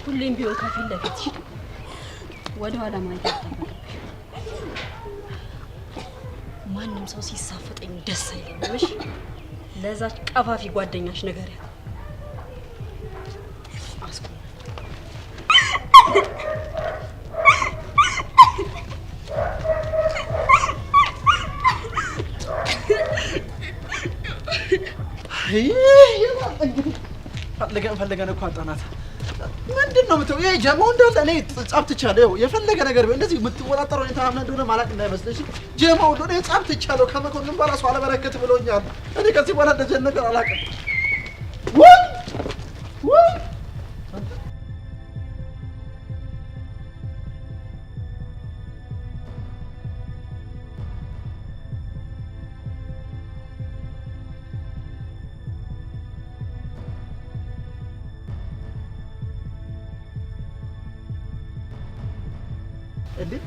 ሁሌም ቢሆን ከፊት ለፊትሽ ወደ ኋላ ማየት አይጠበቅብሽ። ማንም ሰው ሲሳፈጠኝ ደስ አይለኝም። እሺ ለዛች ቀፋፊ ጓደኛሽ ነገር ያ አስቆም። ፈለገን እኮ አጣናት። ምንድነው የምትለው? ይሄ ጀማው እንዳለ እኔ ጻፍትቻለሁ። የፈለገ ነገር ቢሆን እንደዚህ የምትወጣጠረው እኔ ታምና እንደሆነ ማላቅ እንዳይመስልሽ። ጀማው እንደሆነ ጻፍትቻለሁ። ከመኮንን በራሱ አለበረከት ብሎኛል። እኔ ከዚህ በኋላ እንደዚህ ነገር አላውቅም። ወይ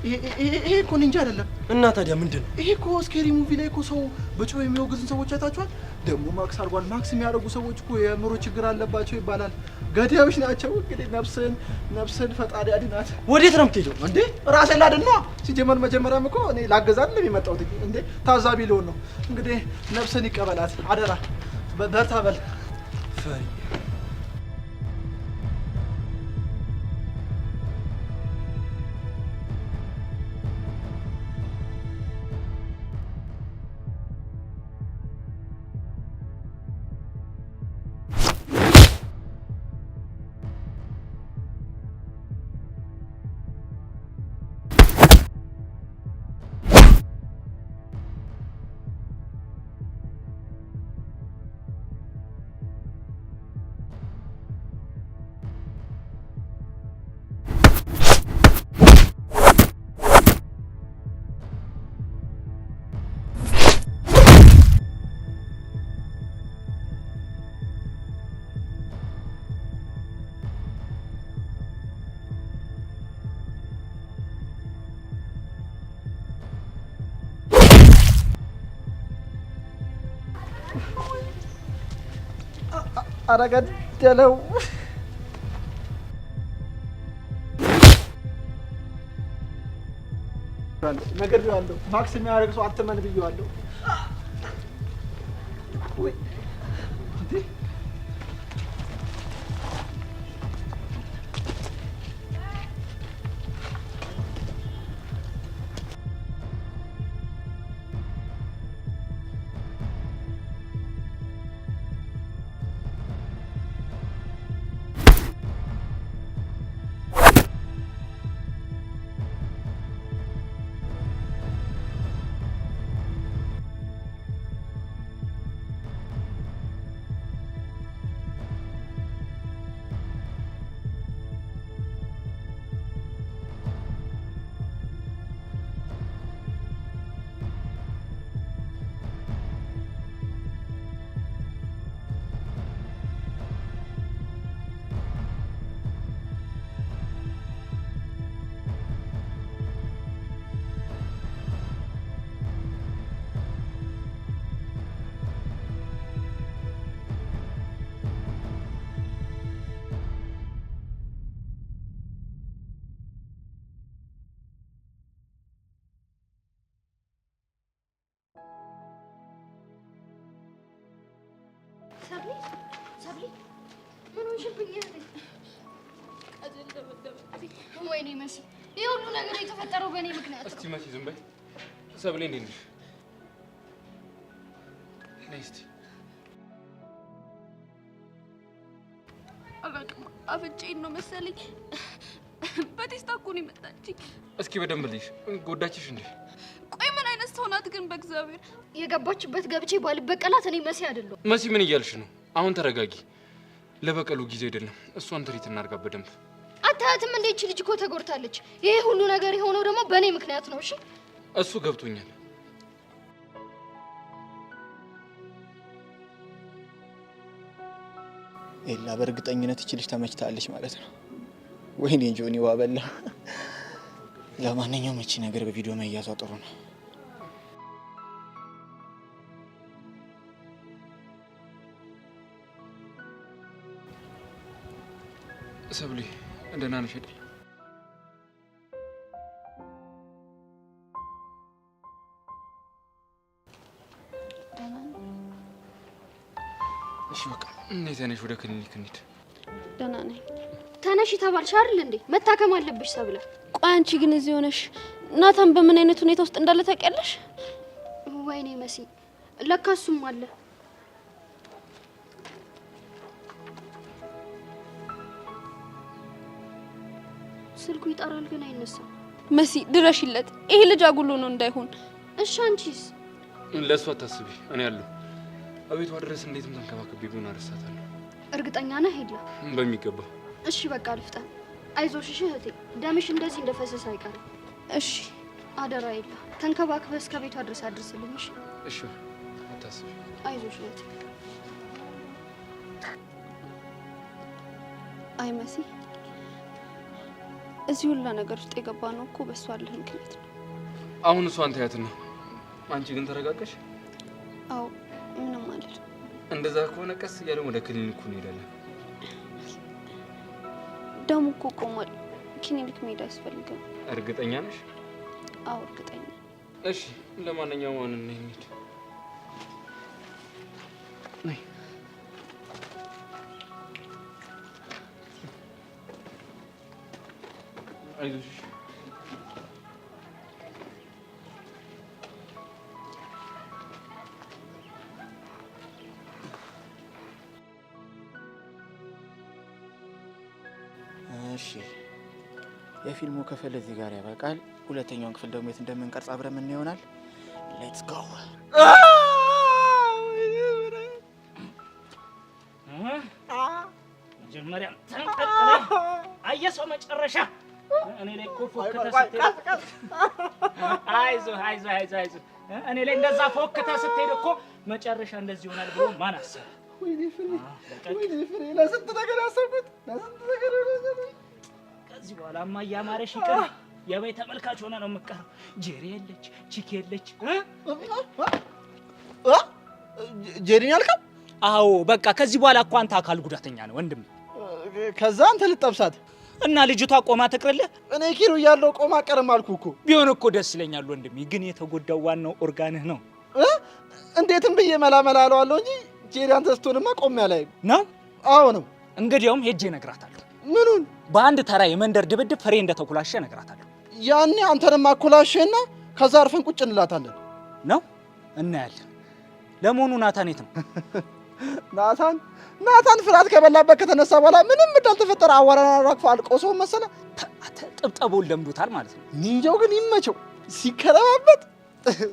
ይሄ እኮ ኒንጃ አይደለም። እና ታዲያ ምንድነው? ይሄ እኮ ስኬሪ ሙቪ ላይ እኮ ሰው በጩቤ የሚወግዙን ሰዎች አይታችኋል? ደግሞ ማክስ አርጓል። ማክስ የሚያደርጉ ሰዎች እኮ የአእምሮ ችግር አለባቸው ይባላል። ገዳዮች ናቸው። እንግዲህ ነፍስን ፈጣሪ አድናት። ወዴት ነው የምትሄደው እንዴ? ራሴን ላድን ነው። ሲጀመር መጀመሪያም እኮ እኔ ላገዛት ነው የመጣሁት እንዴ። ታዛቢ ልሆን ነው። እንግዲህ ነፍስን ይቀበላት አደራ። በርታ በል ፈሪ። አረጋደለው ነገር ቢዋለው ማክስ የሚያደርግ ሰው አትመን ብየዋለሁ። ወይ ሰብሊ ምን ሆንሽብኝ? ወይኔ መሲ፣ ይሄ ሁሉ ነገር የተፈጠረው በእኔ ምክንያት ነው። እስቲ መሲ ዝም በይ። ሰብሌ እንዴት ነሽ? ነይ እስቲ። አላውቅም፣ አፍንጫዬን ነው መሰለኝ በቴስታ እኮ ነው የመታችኝ። እስኪ በደንብ ልይሽ። ጎዳችሽ እንዴ? ቆይ ምን አይነት ሰው ናት ግን? በእግዚአብሔር የገባችበት ገብቼ ባልበቀላት እኔ መሲ አይደለሁ። መሲ ምን እያልሽ ነው? አሁን ተረጋጊ። ለበቀሉ ጊዜ አይደለም። እሷን ትሪት እናርጋ በደንብ። አታያትም እንዴ? እቺ ልጅ እኮ ተጎድታለች። ይሄ ሁሉ ነገር የሆነው ደግሞ በእኔ ምክንያት ነው። እሺ እሱ ገብቶኛል። ኤላ በእርግጠኝነት እቺ ልጅ ተመችታለች ማለት ነው። ወይኔ ጆኒ ዋበላ። ለማንኛውም እቺ ነገር በቪዲዮ መያዟ ጥሩ ነው። ሰብሊ ደህና ነሽ አይደል? እሺ በቃ ተነሽ፣ ወደ ክሊኒክ እንሂድ። ደህና ነኝ። ተነሽ ተባልሽ አይደል እንዴ? መታከም አለብሽ ሰብለ። ቆይ አንቺ ግን እዚህ ሆነሽ ናታን በምን አይነት ሁኔታ ውስጥ እንዳለ ታውቂያለሽ? ወይኔ መሲ፣ ለካ እሱም አለ። ስልኩ ይጠራል ግን አይነሳም። መሲ ድረሽለት፣ ይሄ ልጅ አጉሎ ነው እንዳይሆን። እሺ አንቺስ? ለእሱ አታስቢ፣ እኔ አለሁ። አቤቷ ድረስ እንዴትም ተንከባክቤ ቢሆን አረሳታለሁ። እርግጠኛ ነህ ሄድላ? በሚገባ። እሺ በቃ ልፍጠን። አይዞሽ እሺ እህቴ፣ ደምሽ እንደዚህ እንደፈሰሰ አይቀርም። እሺ አደራ የላ ተንከባክበህ እስከ ቤቷ ድረስ አድርስልኝ። እሺ እሺ፣ አታስቢ። አይዞሽ እህቴ። አይ መሲ፣ እዚህ ሁላ ነገር ውስጥ የገባ ነው እኮ በእሷ አለህ ምክንያት ነው። አሁን እሷን ተያትና፣ አንቺ ግን ተረጋጋሽ? አዎ ምንም አይደል። እንደዛ ከሆነ ቀስ እያለን ወደ ክሊኒኩ እንሄዳለን። ደሙ እኮ ቆሟል። ክሊኒክ መሄድ አያስፈልግም። እርግጠኛ ነሽ? አዎ እርግጠኛ። እሺ ለማንኛውም አሁን እንሂድ። ነይ። አይዞሽ። እሺ የፊልሙ ክፍል እዚህ ጋር ያበቃል። ሁለተኛውን ክፍል ደግሞ የት እንደምንቀርጽ አብረን ምን ይሆናል። ሌትስ ጎ። መጀመሪያ ተንቀጥለ አየሰው መጨረሻ እኔ ላይ ኮፎ ከተሰጠ አይዞህ እኔ ላይ እንደዛ ፎክታ ስትሄድ እኮ መጨረሻ እንደዚህ ይሆናል ብሎ ማን አሰበ? ወይኔ ፍሬ ለስንት ነገር ያሰብኩት ለስንት ነገር ከዚህ በኋላማ እያማረሽ ይቀር። የበይ ተመልካች ሆነ ነው የምትቀረው። ጄሪ የለች፣ ቺክ የለች። ጄሪን ያልከው? አዎ በቃ ከዚህ በኋላ እኮ አንተ አካል ጉዳተኛ ነው ወንድም። ከዛ አንተ ልጠብሳት እና ልጅቷ ቆማ ትቅርልህ? እኔ ኪሩ እያለሁ ቆማ ቀርም አልኩ እኮ። ቢሆን እኮ ደስ ይለኛል ወንድሜ፣ ግን የተጎዳው ዋናው ኦርጋንህ ነው። እንዴትም ብዬ መላመላ አለዋለሁ እንጂ ጄሪ አንተ ስትሆንማ ቆሜ አላይም ነው። አዎ ነው። እንግዲያውም ሄጄ እነግራታለሁ። ምኑን? በአንድ ተራ የመንደር ድብድብ ፍሬ እንደተኩላሸ እነግራታለሁ። ያኔ አንተንም አኩላሸና ከዛ አርፈን ቁጭ እንላታለን ነው። እናያለን። ለመሆኑ ናታን የት ነው? ናታን ፍርሃት ከበላበት ከተነሳ በኋላ ምንም እንዳልተፈጠረ አዋራና አራግፎ አልቆሶ መሰለ። ጥብጠቡን ለምዶታል ማለት ነው። ኒንጃው ግን ይመቸው።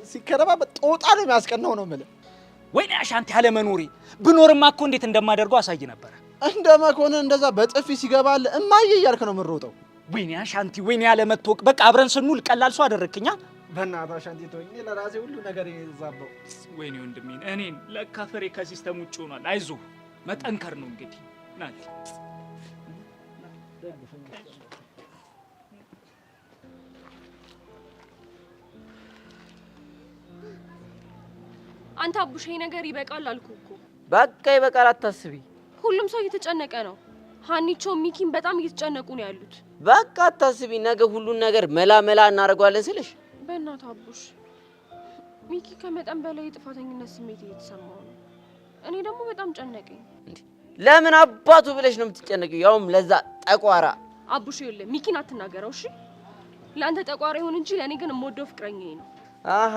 ሲከረባበት ጦጣ ነው የሚያስቀናው ነው የምልህ። ወይኔ አሻንቲ ያለ መኖሬ ብኖርማ እኮ እንዴት እንደማደርገው አሳይ ነበር። እንደ መኮንን እንደዛ በጥፊ ሲገባል እማዬ እያልክ ነው የምንሮጠው። ወይኔ አሻንቲ፣ ወይኔ ያለ መተወቅ። በቃ አብረን ስንውል ቀላል ሰው አደረክኛ። በእናትህ አሻንቲ ተወኝ፣ እኔ ለራሴ ሁሉ ነገር ይዛባው። ወይኔ ወንድሜ፣ እኔን ለካ ፍሬ ከሲስተም ውጭ ሆኗል። አይዞህ መጠንከር ነው እንግዲህ። ናት አንተ አቡሽ ነገር ይበቃል አልኩ እኮ። በቃ ይበቃል፣ አታስቢ። ሁሉም ሰው እየተጨነቀ ነው። ሀኒቾ ሚኪን በጣም እየተጨነቁ ነው ያሉት። በቃ አታስቢ፣ ነገ ሁሉን ነገር መላ እናደርገዋለን ስልሽ። በእናትህ አቡሽ፣ ሚኪ ከመጠን በላይ የጥፋተኝነት ስሜት እየተሰማው ነው። እኔ ደግሞ በጣም ጨነቀኝ። ለምን አባቱ ብለሽ ነው የምትጨነቂው? ያውም ለዛ ጠቋራ። አቡሽ ይኸውልህ፣ ሚኪን አትናገረው እሺ? ለአንተ ጠቋራ ይሁን እንጂ ለእኔ ግን የምወደው ፍቅረኛዬ ነው። አሃ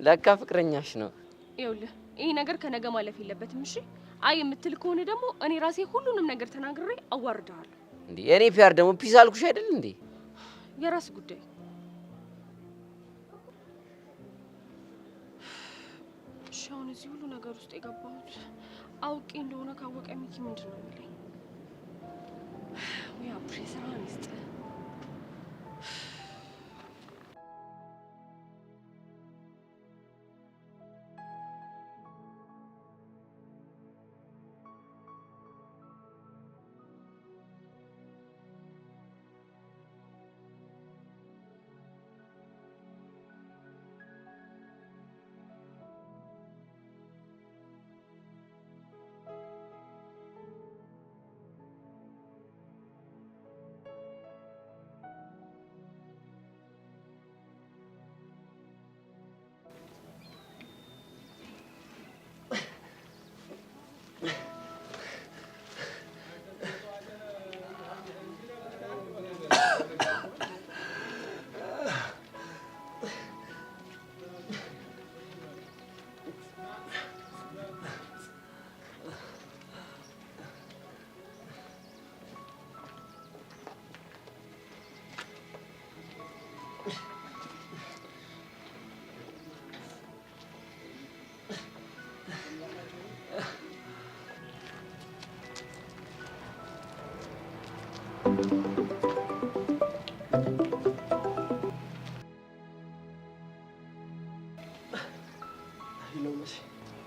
ለካ ፍቅረኛሽ ነው። ይኸውልህ፣ ይሄ ነገር ከነገ ማለፍ የለበትም እሺ? አይ የምትል ከሆነ ደግሞ እኔ ራሴ ሁሉንም ነገር ተናግሬ አዋርደዋለሁ። እንዴ እኔ ፒያር ደግሞ ፒስ አልኩሽ አይደል እንዴ? የራስ ጉዳይ። እሺ አሁን እዚህ ሁሉ ነገር ውስጥ የገባሁት አውቄ እንደሆነ ካወቀ ሚኪ ምንድን ነው የሚለኝ? ወይ አቡሽ ስራህን ይስጥ።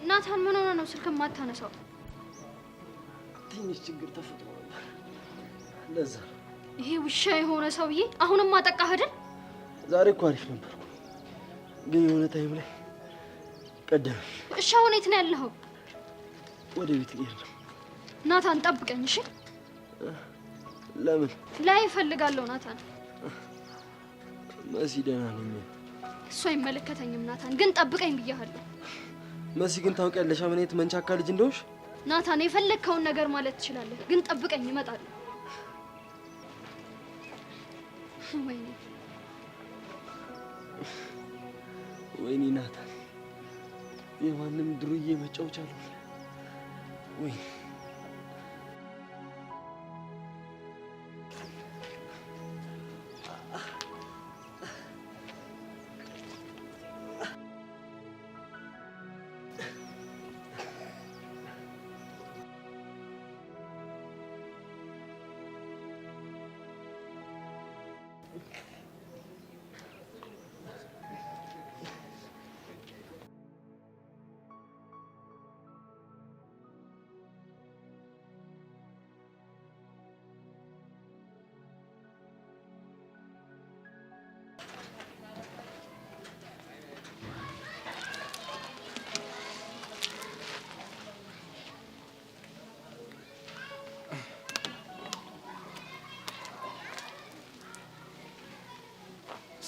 ናታን ምን ሆነ ነው ስልክ ማታነሳው? ትንሽ ችግር ተፈጥሮ ነበር ለዛ። ይሄ ውሻ የሆነ ሰውዬ አሁንም አጠቃህ አይደል? ዛሬ እኮ አሪፍ ነበርኩ፣ ግን የሆነ ታይም ላይ ቀደመኝ። እሺ አሁን የት ነው ያለኸው? ወደ ቤት ልሄድ ነው። ናታን ጠብቀኝ እሺ። ለምን? ላይ እፈልጋለሁ ናታን። መሲ ደህና ነኝ። እሱ አይመለከተኝም ናታን፣ ግን ጠብቀኝ ብያለሁ። መሲ ግን ታውቂያለሽ ምን አይነት መንቻካ ልጅ እንደሆንሽ። ናታን የፈለግከውን ነገር ማለት ትችላለህ፣ ግን ጠብቀኝ እመጣለሁ። ወይኔ ወይኔ ናታን የማንም ድሩዬ መጫወቻ ነው። ወይኔ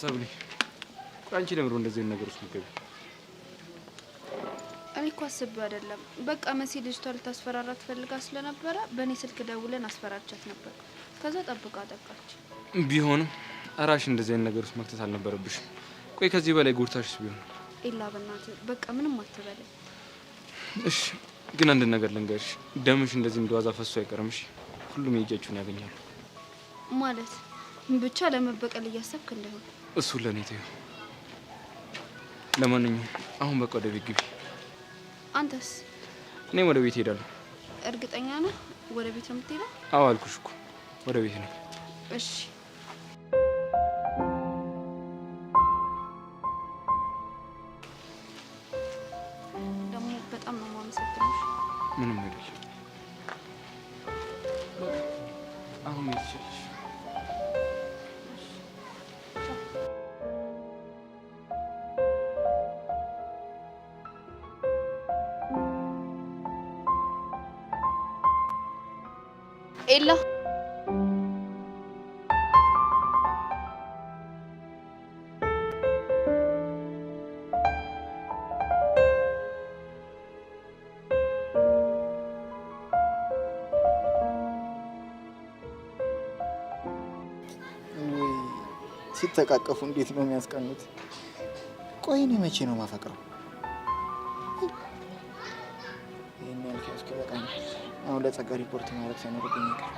ሰብሊ አንቺ ለምሮ እንደዚህ ነገር ውስጥ ምትገቢ? እኔ እኮ አስቤው አይደለም። በቃ መሲ ልጅቷ ልታስፈራራ ትፈልጋ ስለነበረ በእኔ ስልክ ደውለን አስፈራርቻት ነበር። ከዛ ጠብቃ አጠቃች። ቢሆንም እራሽ እንደዚህ ነገር ውስጥ መክተት አልነበረብሽ። ቆይ ከዚህ በላይ ጎርታሽስ ቢሆን? ኢላ በእናትህ በቃ ምንም አትበለኝ። እሺ ግን አንድ ነገር ልንገርሽ፣ ደምሽ እንደዚህ እንደዋዛ ፈሶ አይቀርምሽ። ሁሉም የእጃችሁን ያገኛሉ። ማለት ብቻ ለመበቀል እያሰብክ እንደሆነ እሱ ለኔ ተይው። ለማንኛውም አሁን በቃ ወደ ቤት ግቢ። አንተስ? እኔም ወደ ቤት ሄዳለሁ። እርግጠኛ ነህ ወደ ቤት ነው የምትሄደው? አዎ አልኩሽ እኮ ወደ ቤት ነው። እሺ ደግሞ በጣም ነው የማመሰግነው። ምንም አይደለም። አሁን መሄድ ትችያለሽ። ኤላ ሲተቃቀፉ እንዴት ነው የሚያስቀኑት? ቆይ እኔ መቼ ነው ማፈቅረው? ይሄን ያልከው እስከ በቃኝ። አሁን ለጸጋ ሪፖርት ማድረግ ሳይኖርብኝ ይቀር።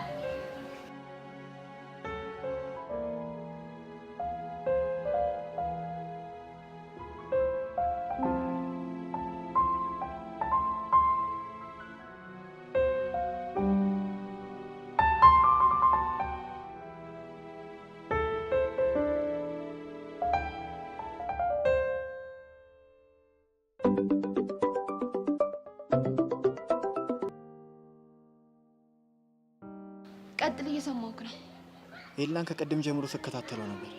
ቀጥል፣ እየሰማሁህ ነው። ኤላን ከቀደም ጀምሮ ስከታተለው ነበር።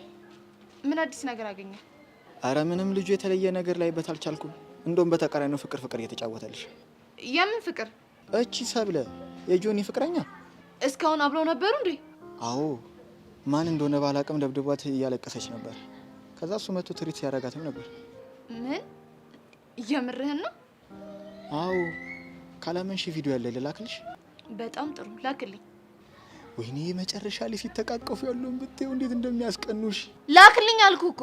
ምን አዲስ ነገር አገኘ? አረ ምንም፣ ልጁ የተለየ ነገር ላይበት አልቻልኩም። እንደውም በተቃራኒው ፍቅር እየተጫወተልሽ። የምን ፍቅር? እቺ ሰብለ የጆኒ ፍቅረኛ። እስካሁን አብረው ነበሩ እንዴ? አዎ፣ ማን እንደሆነ ባላቅም ደብድቧት እያለቀሰች ነበር። ከዛ እሱ መጥቶ ትሪት ሲያረጋትም ነበር። ምን? የምርህን ነው? አዎ፣ ካላመንሽ ቪዲዮ ያለ ልላክልሽ። በጣም ጥሩ ላክልኝ። ወይኔ መጨረሻ ላይ ሲተቃቀፉ ያለውን ብታዪው እንዴት እንደሚያስቀኑሽ። ላክልኝ አልኩህ እኮ።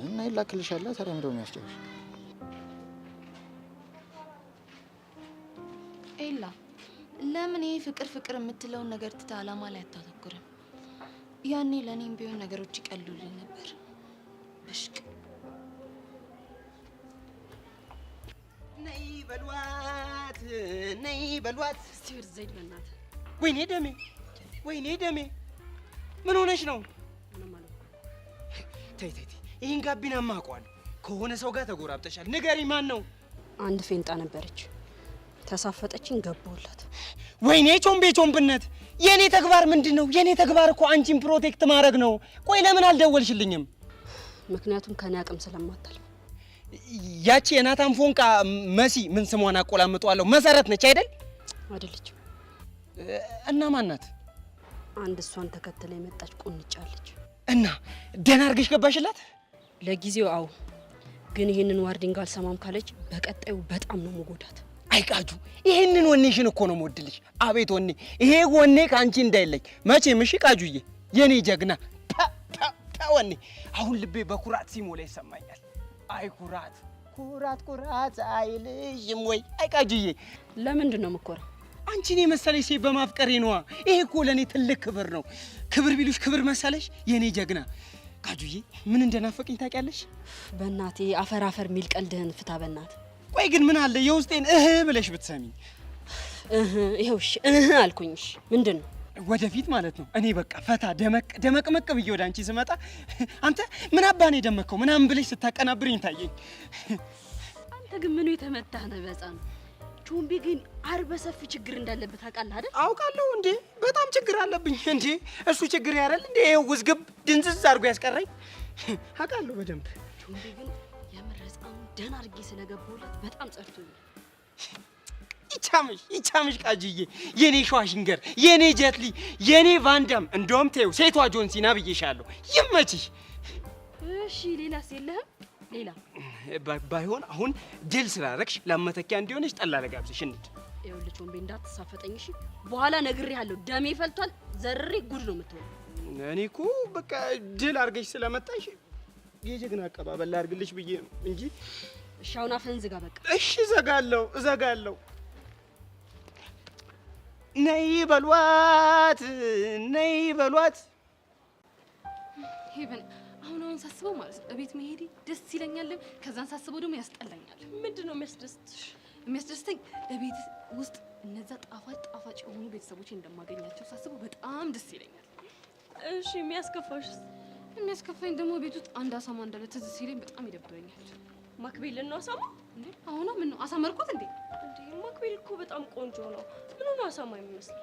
እና ይላክልሻለሁ። ተረምደው የሚያስጨርሽ ኤላ፣ ለምን ይሄ ፍቅር የምትለውን ነገር ትተህ አላማ ላይ አታተኩርም? ያኔ ለእኔም ቢሆን ነገሮች ይቀሉልኝ ነበር። ብሽቅ ነይ በሏት፣ ነይ በሏት። እስቲ ወደ ዘይድ በእናትህ። ወይኔ ደሜ፣ ወይኔ ደሜ። ምን ሆነሽ ነው? ተይ ይሄን ጋቢናማ አውቀዋለሁ። ከሆነ ሰው ጋር ተጎራብጠሻል። ንገሪ፣ ማን ነው? አንድ ፌንጣ ነበረች፣ ተሳፈጠችኝ፣ ገባሁላት። ወይኔ ቾምቤነት! የኔ ተግባር ምንድነው? የኔ ተግባር እኮ አንቺን ፕሮቴክት ማድረግ ነው። ቆይ ለምን አልደወልሽልኝም? ምክንያቱም ከኔ አቅም ስለማታልፍ። ያቺ የናታን ፎንቃ መሲ ምን ስሟን አቆላምጠዋለሁ፣ መሰረት ነች አይደል? አይደለችም። እና ማን ናት? አንድ እሷን ተከትላ የመጣች ቁንጫለች። እና ደህና አድርገሽ ገባሽላት? ለጊዜው አው፣ ግን ይሄንን ዋርዲንግ አልሰማም ካለች በቀጣዩ በጣም ነው መጎዳት። አይቃጁ፣ ይሄንን ወኔሽን እኮ ነው የምወድልሽ። አቤት ወኔ! ይሄ ወኔ ካንቺ እንዳይለይ መቼም። እሺ ቃጁዬ፣ የኔ ጀግና ወኔ። አሁን ልቤ በኩራት ሲሞላ ይሰማኛል። አይ ኩራት አይልሽም ወይ? አይቃጁዬ፣ ለምንድን ነው የምኮራው? አንቺን የመሰለሽ ሴት በማፍቀሬ ነዋ። ይሄ እኮ ለኔ ትልቅ ክብር ነው። ክብር ቢሉሽ ክብር መሰለሽ? የኔ ጀግና ቃጁዬ፣ ምን እንደናፈቀኝ ታውቂያለሽ? በእናቴ አፈር ሚል ቀልድህን ፍታ በእናት። ቆይ ግን ምን አለ የውስጤን ብለሽ ብትሰሚኝ? ይኸውሽ አልኩኝሽ። ምንድን ነው? ወደፊት ማለት ነው። እኔ በቃ ፈታ ደመቅመቅ ብዬ ወደ አንቺ ስመጣ አንተ ምን አባኔ ደመከው ምናምን ብለሽ ስታቀናብርኝ ታየኝ። አንተ ግን ምኑ የተመታህ ነው? በጣም ቾምቤ ግን አርበ ሰፊ ችግር እንዳለበት ታውቃለህ አይደል? አውቃለሁ እንዴ፣ በጣም ችግር አለብኝ እንዴ። እሱ ችግር ያረል እንዴ ውዝግብ ድንዝዝ አድርጎ ያስቀረኝ አውቃለሁ በደንብ። ቾምቤ ግን የመረጻውን ደህና አድርጌ ስለገባሁለት በጣም ጸርቶኛል። ይቻምሽ ቃጅዬ፣ የኔ ሸዋሽንገር፣ የኔ ጀትሊ፣ የኔ ቫንዳም፣ እንደውም ተይው ሴቷ ጆንሲና ብዬሻለሁ። ይመችሽ። እሺ ሌላስ የለህም? ሌላ ባይሆን አሁን ድል ስላረግሽ ለመተኪያ እንዲሆንሽ ጠላ ለጋብዝሽ እንድ። ይኸውልህ ቾምቤ እንዳትሳፈጠኝ እሺ። በኋላ ነግሬሃለሁ፣ ደሜ ፈልቷል። ዘሬ ጉድ ነው የምትሆነው። እኔ እኮ በቃ ድል አርገሽ ስለመጣሽ የጀግና አቀባበል ላርግልሽ ብዬ ነው እንጂ። እሺ አሁን አፍህን ዝጋ በቃ። እሺ እዘጋለሁ። ነይ በሏት። ሄቨን አሁን ሳስበው ማለት ነው እቤት መሄዴ ደስ ይለኛል። ከዛን ሳስበው ደግሞ ያስጠላኛል። ምንድነው የሚያስደስትሽ? የሚያስደስተኝ እቤት ውስጥ እነዛ ጣፋጭ የሆኑ ቤተሰቦች እንደማገኛቸው ሳስበው በጣም ደስ ይለኛል። እሺ የሚያስከፋሽ? የሚያስከፋኝ ደግሞ ቤት ውስጥ አንድ አሳማ እንዳለ ትዝ ሲለኝ በጣም ይደብረኛል። ማክቤል ነው አሳማ እንዴ? አሁን ምን ነው አሳመርኩት እንዴ? እንዴ ማክቤል እኮ በጣም ቆንጆ ነው። ምን ነው አሳማ የሚመስል?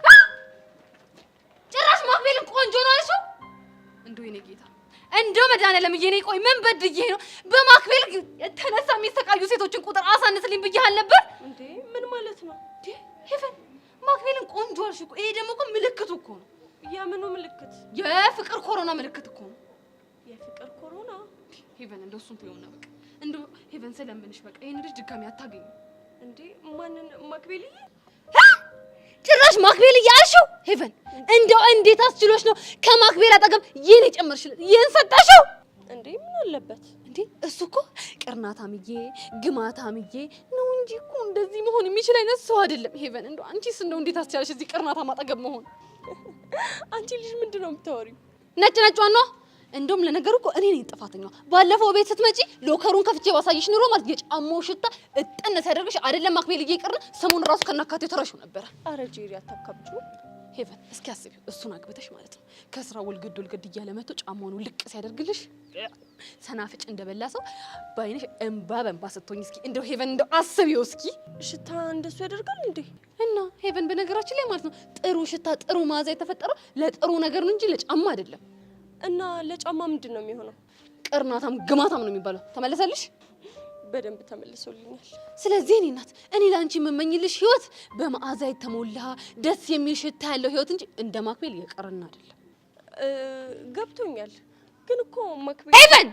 ጭራሽ ማክቤልን ቆንጆ ነው አልሽው? እንደው የኔ ጌታ እንደው መድኃኒዓለም የኔ ቆይ ምን በድዬ ነው በማክቤል የተነሳ የሚሰቃዩ ሴቶችን ቁጥር አሳንስልኝ ብዬሃል ነበር እንዴ? ምን ማለት ነው እንዴ? ሄቨን ማክቤልን ቆንጆ አልሽ እኮ። ይሄ ደግሞ እኮ ምልክቱ እኮ ነው። የምኑ ምልክት? የፍቅር ኮሮና ምልክት እኮ ነው። የፍቅር ኮሮና? ሄቨን እንደው እሱን ተይውና በቃ እንደው ሄቨን ስለምንሽ በቃ ይሄን ልጅ ድጋሚ አታገኙ እንዴ? ማንን? ማክቤል? ጭራሽ ማክቤል እያልሽው? ሄቨን እንደው እንዴት አስችሎሽ ነው ከማክቤል አጠገብ ይሄን የጨመርሽለት ይሄን ሰጣሽው እንዴ? ምን አለበት እንዴ? እሱ እኮ ቅርናታምዬ ግማታምዬ ነው እንጂ እኮ እንደዚህ መሆን የሚችል አይነት ሰው አይደለም። ሄቨን እንደው አንቺስ እንደው እንዴት አስቻለሽ እዚህ ቅርናታም አጠገብ መሆን? አንቺ ልጅ ምንድነው የምታወሪው? ነጭዋን ነው። እንደውም ለነገሩ እኮ እኔ ነኝ ጥፋተኛዋ። ባለፈው ቤት ስትመጪ ሎከሩን ከፍቼ ባሳይሽ ኑሮ ማለት የጫማው ሽታ እጥን ሲያደርግሽ አይደለም ማክቤል ይቅርና ሰሞኑን ራሱ ከናካቴው ተረሽው ነበር። አረ ጄሪ አታካብጩ። ሄቨን እስኪ አስቢው፣ እሱን አግብተሽ ማለት ነው ከስራ ወልገድ እያለ መጥቶ ጫማውን ልቅ ሲያደርግልሽ ሰናፍጭ እንደበላ ሰው ባይነሽ እንባ በእንባ ስትሆኝ እስኪ እንደው ሄቨን እንደው አስቢው እስኪ። ሽታ እንደሱ ያደርጋል እንዴ? እና ሄቨን በነገራችን ላይ ማለት ነው ጥሩ ሽታ ጥሩ መዓዛ የተፈጠረው ለጥሩ ነገር ነው እንጂ ለጫማ አይደለም። እና ለጫማ ምንድን ነው የሚሆነው? ቅርናታም ግማታም ነው የሚባለው። ተመለሰልሽ? በደንብ ተመልሶልኛል። ስለዚህ እኔ ናት እኔ ላንቺ የምመኝልሽ ህይወት በመዓዛ የተሞላ ደስ የሚል ሽታ ያለው ህይወት እንጂ እንደ ማክቤል የቀረና አይደለም። ገብቶኛል። ግን እኮ ማክቤል ሄቨን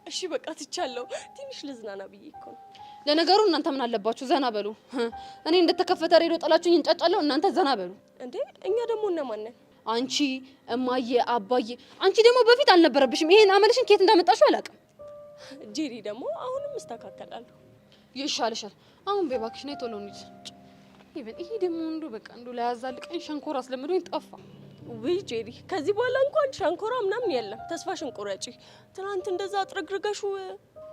እሺ በቃ ትቻለሁ። ትንሽ ልዝናና ብዬ እኮ ነው። ለነገሩ እናንተ ምን አለባችሁ? ዘና በሉ። እኔ እንደተከፈተ ሬዲዮ ጠላችሁኝ እንጫጫለሁ፣ እናንተ ዘና በሉ። እንዴ እኛ ደግሞ እነማን ነን? አንቺ እማዬ፣ አባዬ። አንቺ ደግሞ በፊት አልነበረብሽም። ይሄን አመልሽን ከየት እንዳመጣሽው አላውቅም። ጄሪ ደግሞ አሁንም እስተካከላለሁ። ይሻልሻል። አሁን በባክሽ ነይ ቶሎ እንሂድ። ይሄ ደግሞ እንደው በቃ እንደው ላያዛልቀኝ ሸንኮራ አስለምዶኝ ጠፋ። ውይ ጄሪ፣ ከዚህ በኋላ እንኳን ሸንኮራ ምናምን የለም። ተስፋሽን ቁረጪ። ትናንት እንደዛ አጥረግርገሹ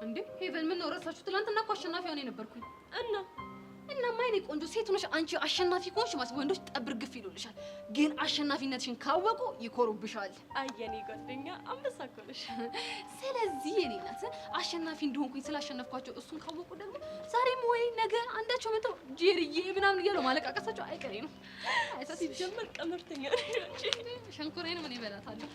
እንዴ ሄቨን ምን ነው ረሳችሁ? ትናንትና እኮ አሸናፊ ሆኜ ነበርኩኝ። እና እና ማይኔ ቆንጆ ሴት ሆነሽ አንቺ አሸናፊ ከሆንሽ ማለት ወንዶች ጠብር ግፍ ይሉልሻል፣ ግን አሸናፊነትሽን ካወቁ ይኮሩብሻል። አየኔ ጓደኛ አንበሳ እኮ ነሽ። ስለዚህ የኔ እናት አሸናፊ እንደሆንኩኝ ስላሸነፍኳቸው እሱን ካወቁ ደግሞ ዛሬም ወይ ነገ አንዳቸው መጥተው ጄሪዬ ምናምን እያሉ ማለቃቀሳቸው አይቀሬ ነው። ሲጀመር ቀመርተኛ ነሽ። ሸንኮሬን ምን ይበላታለሁ።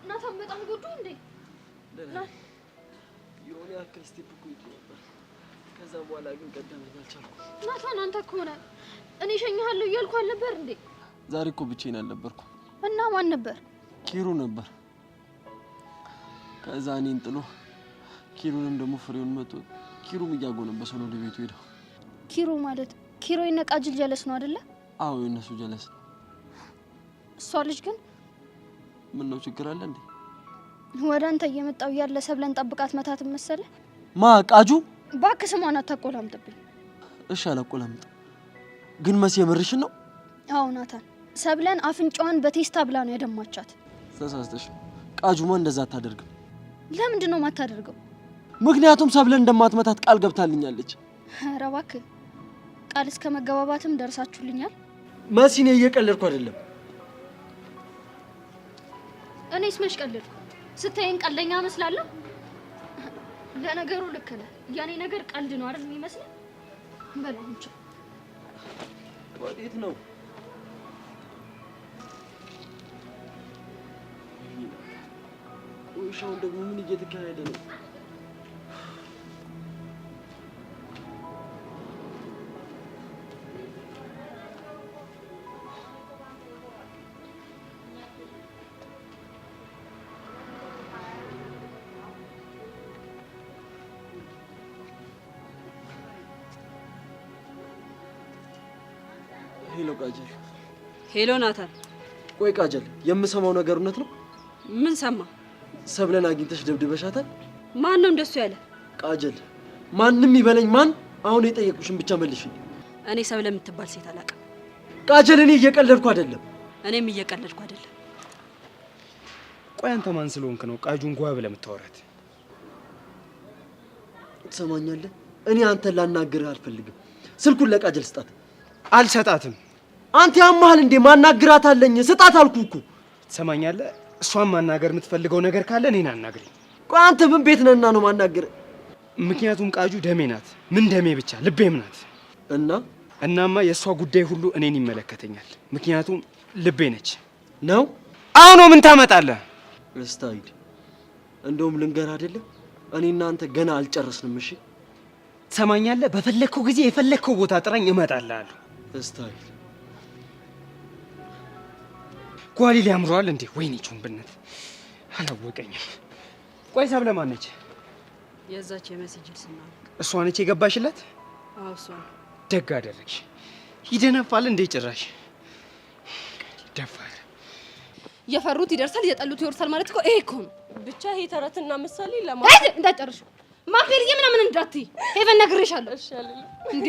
ናታን በጣም ጎዱ እንዴ? የሆነ ያክል ስቴፕ እኮ ይዤ ነበር። ከዛ በኋላ ግን ቀደመኝ አልቻልኩም። ናታን አንተ እኮ ነህ እኔ እሸኝሃለሁ እያልኩ አልነበር እንዴ? ዛሬ እኮ ብቻዬን አልነበርኩም። እና ማን ነበር? ኪሩ ነበር። ከዛ እኔን ጥሎ ኪሩንም ደግሞ ፍሬውን መጥቶ ኪሩም እያጎነበሰ ነው ወደ ቤቱ ሄደው። ኪሩ ማለት ኪሩ የነቃጅል ጀለስ ነው አይደለ? አዎ የነሱ ጀለስ ነው። እሷ ልጅ ግን ምን ነው ችግር አለ እንዴ? ወደ አንተ እየመጣው ያለ ሰብለን ጠብቃት መታት መሰለ። ማ ቃጁ? እባክህ ስሟን አታቆላምጥብኝ። እሺ አላቆላምጥ። ግን መሲ የምርሽን ነው? አዎ ናታን፣ ሰብለን አፍንጫዋን በቴስታ ብላ ነው ያደማቻት። ተሳስተሽ። ቃጁማ እንደዛ አታደርግም። ለምንድን ነው የማታደርገው? ምክንያቱም ሰብለን እንደማትመታት ቃል ገብታልኛለች። ኧረ እባክህ ቃል እስከ መገባባትም ደርሳችሁልኛል። መሲ እኔ እየቀለድኩ አይደለም። እኔስ መች ቀለድኩ? ስታየኝ ቀልደኛ መስላለሁ? ለነገሩ ልክ ነህ። ያኔ ነገር ቀልድ ነው አይደል የሚመስለው? በለው እንጂ ወዴት ነው? ውሻውን ደግሞ ምን እየተካሄደ ነው? ሄሎ ቃጀል። ሄሎ ናታን። ቆይ ቃጀል፣ የምሰማው ነገር እውነት ነው? ምን ሰማ? ሰብለን አግኝተሽ ደብድበሻታል? ማን ነው እንደሱ ያለ? ቃጀል፣ ማንም ይበለኝ ማን፣ አሁን የጠየቁሽን ብቻ መልሽኝ። እኔ ሰብለ የምትባል ሴት አላውቅም። ቃጀል፣ እኔ እየቀለድኩ አይደለም። እኔም እየቀለድኩ አይደለም። ቆይ አንተ ማን ስለሆንክ ነው ቃጁን ጓ ብለህ የምታወራት? ትሰማኛለህ? እኔ አንተን ላናግርህ አልፈልግም። ስልኩን ለቃጀል ስጣት። አልሰጣትም። አንተ ያማሃል እንዴ? ማናግራት አለኝ። ስጣት አልኩህ እኮ። ትሰማኛለህ? እሷን ማናገር የምትፈልገው ነገር ካለ እኔን አናግረኝ። ቆይ አንተ ምን ቤት ነህና ነው ማናገር? ምክንያቱም ቃጁ ደሜ ናት። ምን ደሜ ብቻ ልቤም ናት። እናማ የእሷ ጉዳይ ሁሉ እኔን ይመለከተኛል። ምክንያቱም ልቤ ነች ነው። አሁን ምን ታመጣለህ? እስታይድ እንደውም ልንገር አይደለም እኔና አንተ ገና አልጨረስንም። እሺ ትሰማኛለህ? በፈለግከው ጊዜ የፈለግከው ቦታ ጥራኝ፣ እመጣልሃለሁ። እስታይድ ጓሊ ሊያምረዋል እንዴ? ወይኔ ቾምብነት አላወቀኝም። ቆይ ሰብለ ማን ነች? የዛች የመሲጅል ስና እሷ ነች የገባሽለት? አዎ እሷ። ደግ አደረግሽ። ይደነፋል እንዴ ጭራሽ ደፋር። የፈሩት ይደርሳል የጠሉት ይወርሳል ማለት እኮ ይሄ እኮ ነው። ብቻ ይሄ ተረትና ምሳሌ ሄድ እንዳጨርሽ ማክቤልዬ ምናምን እንዳትይ። ሄቨን ነግሬሻለሁ። እሺ አለኝ እንዴ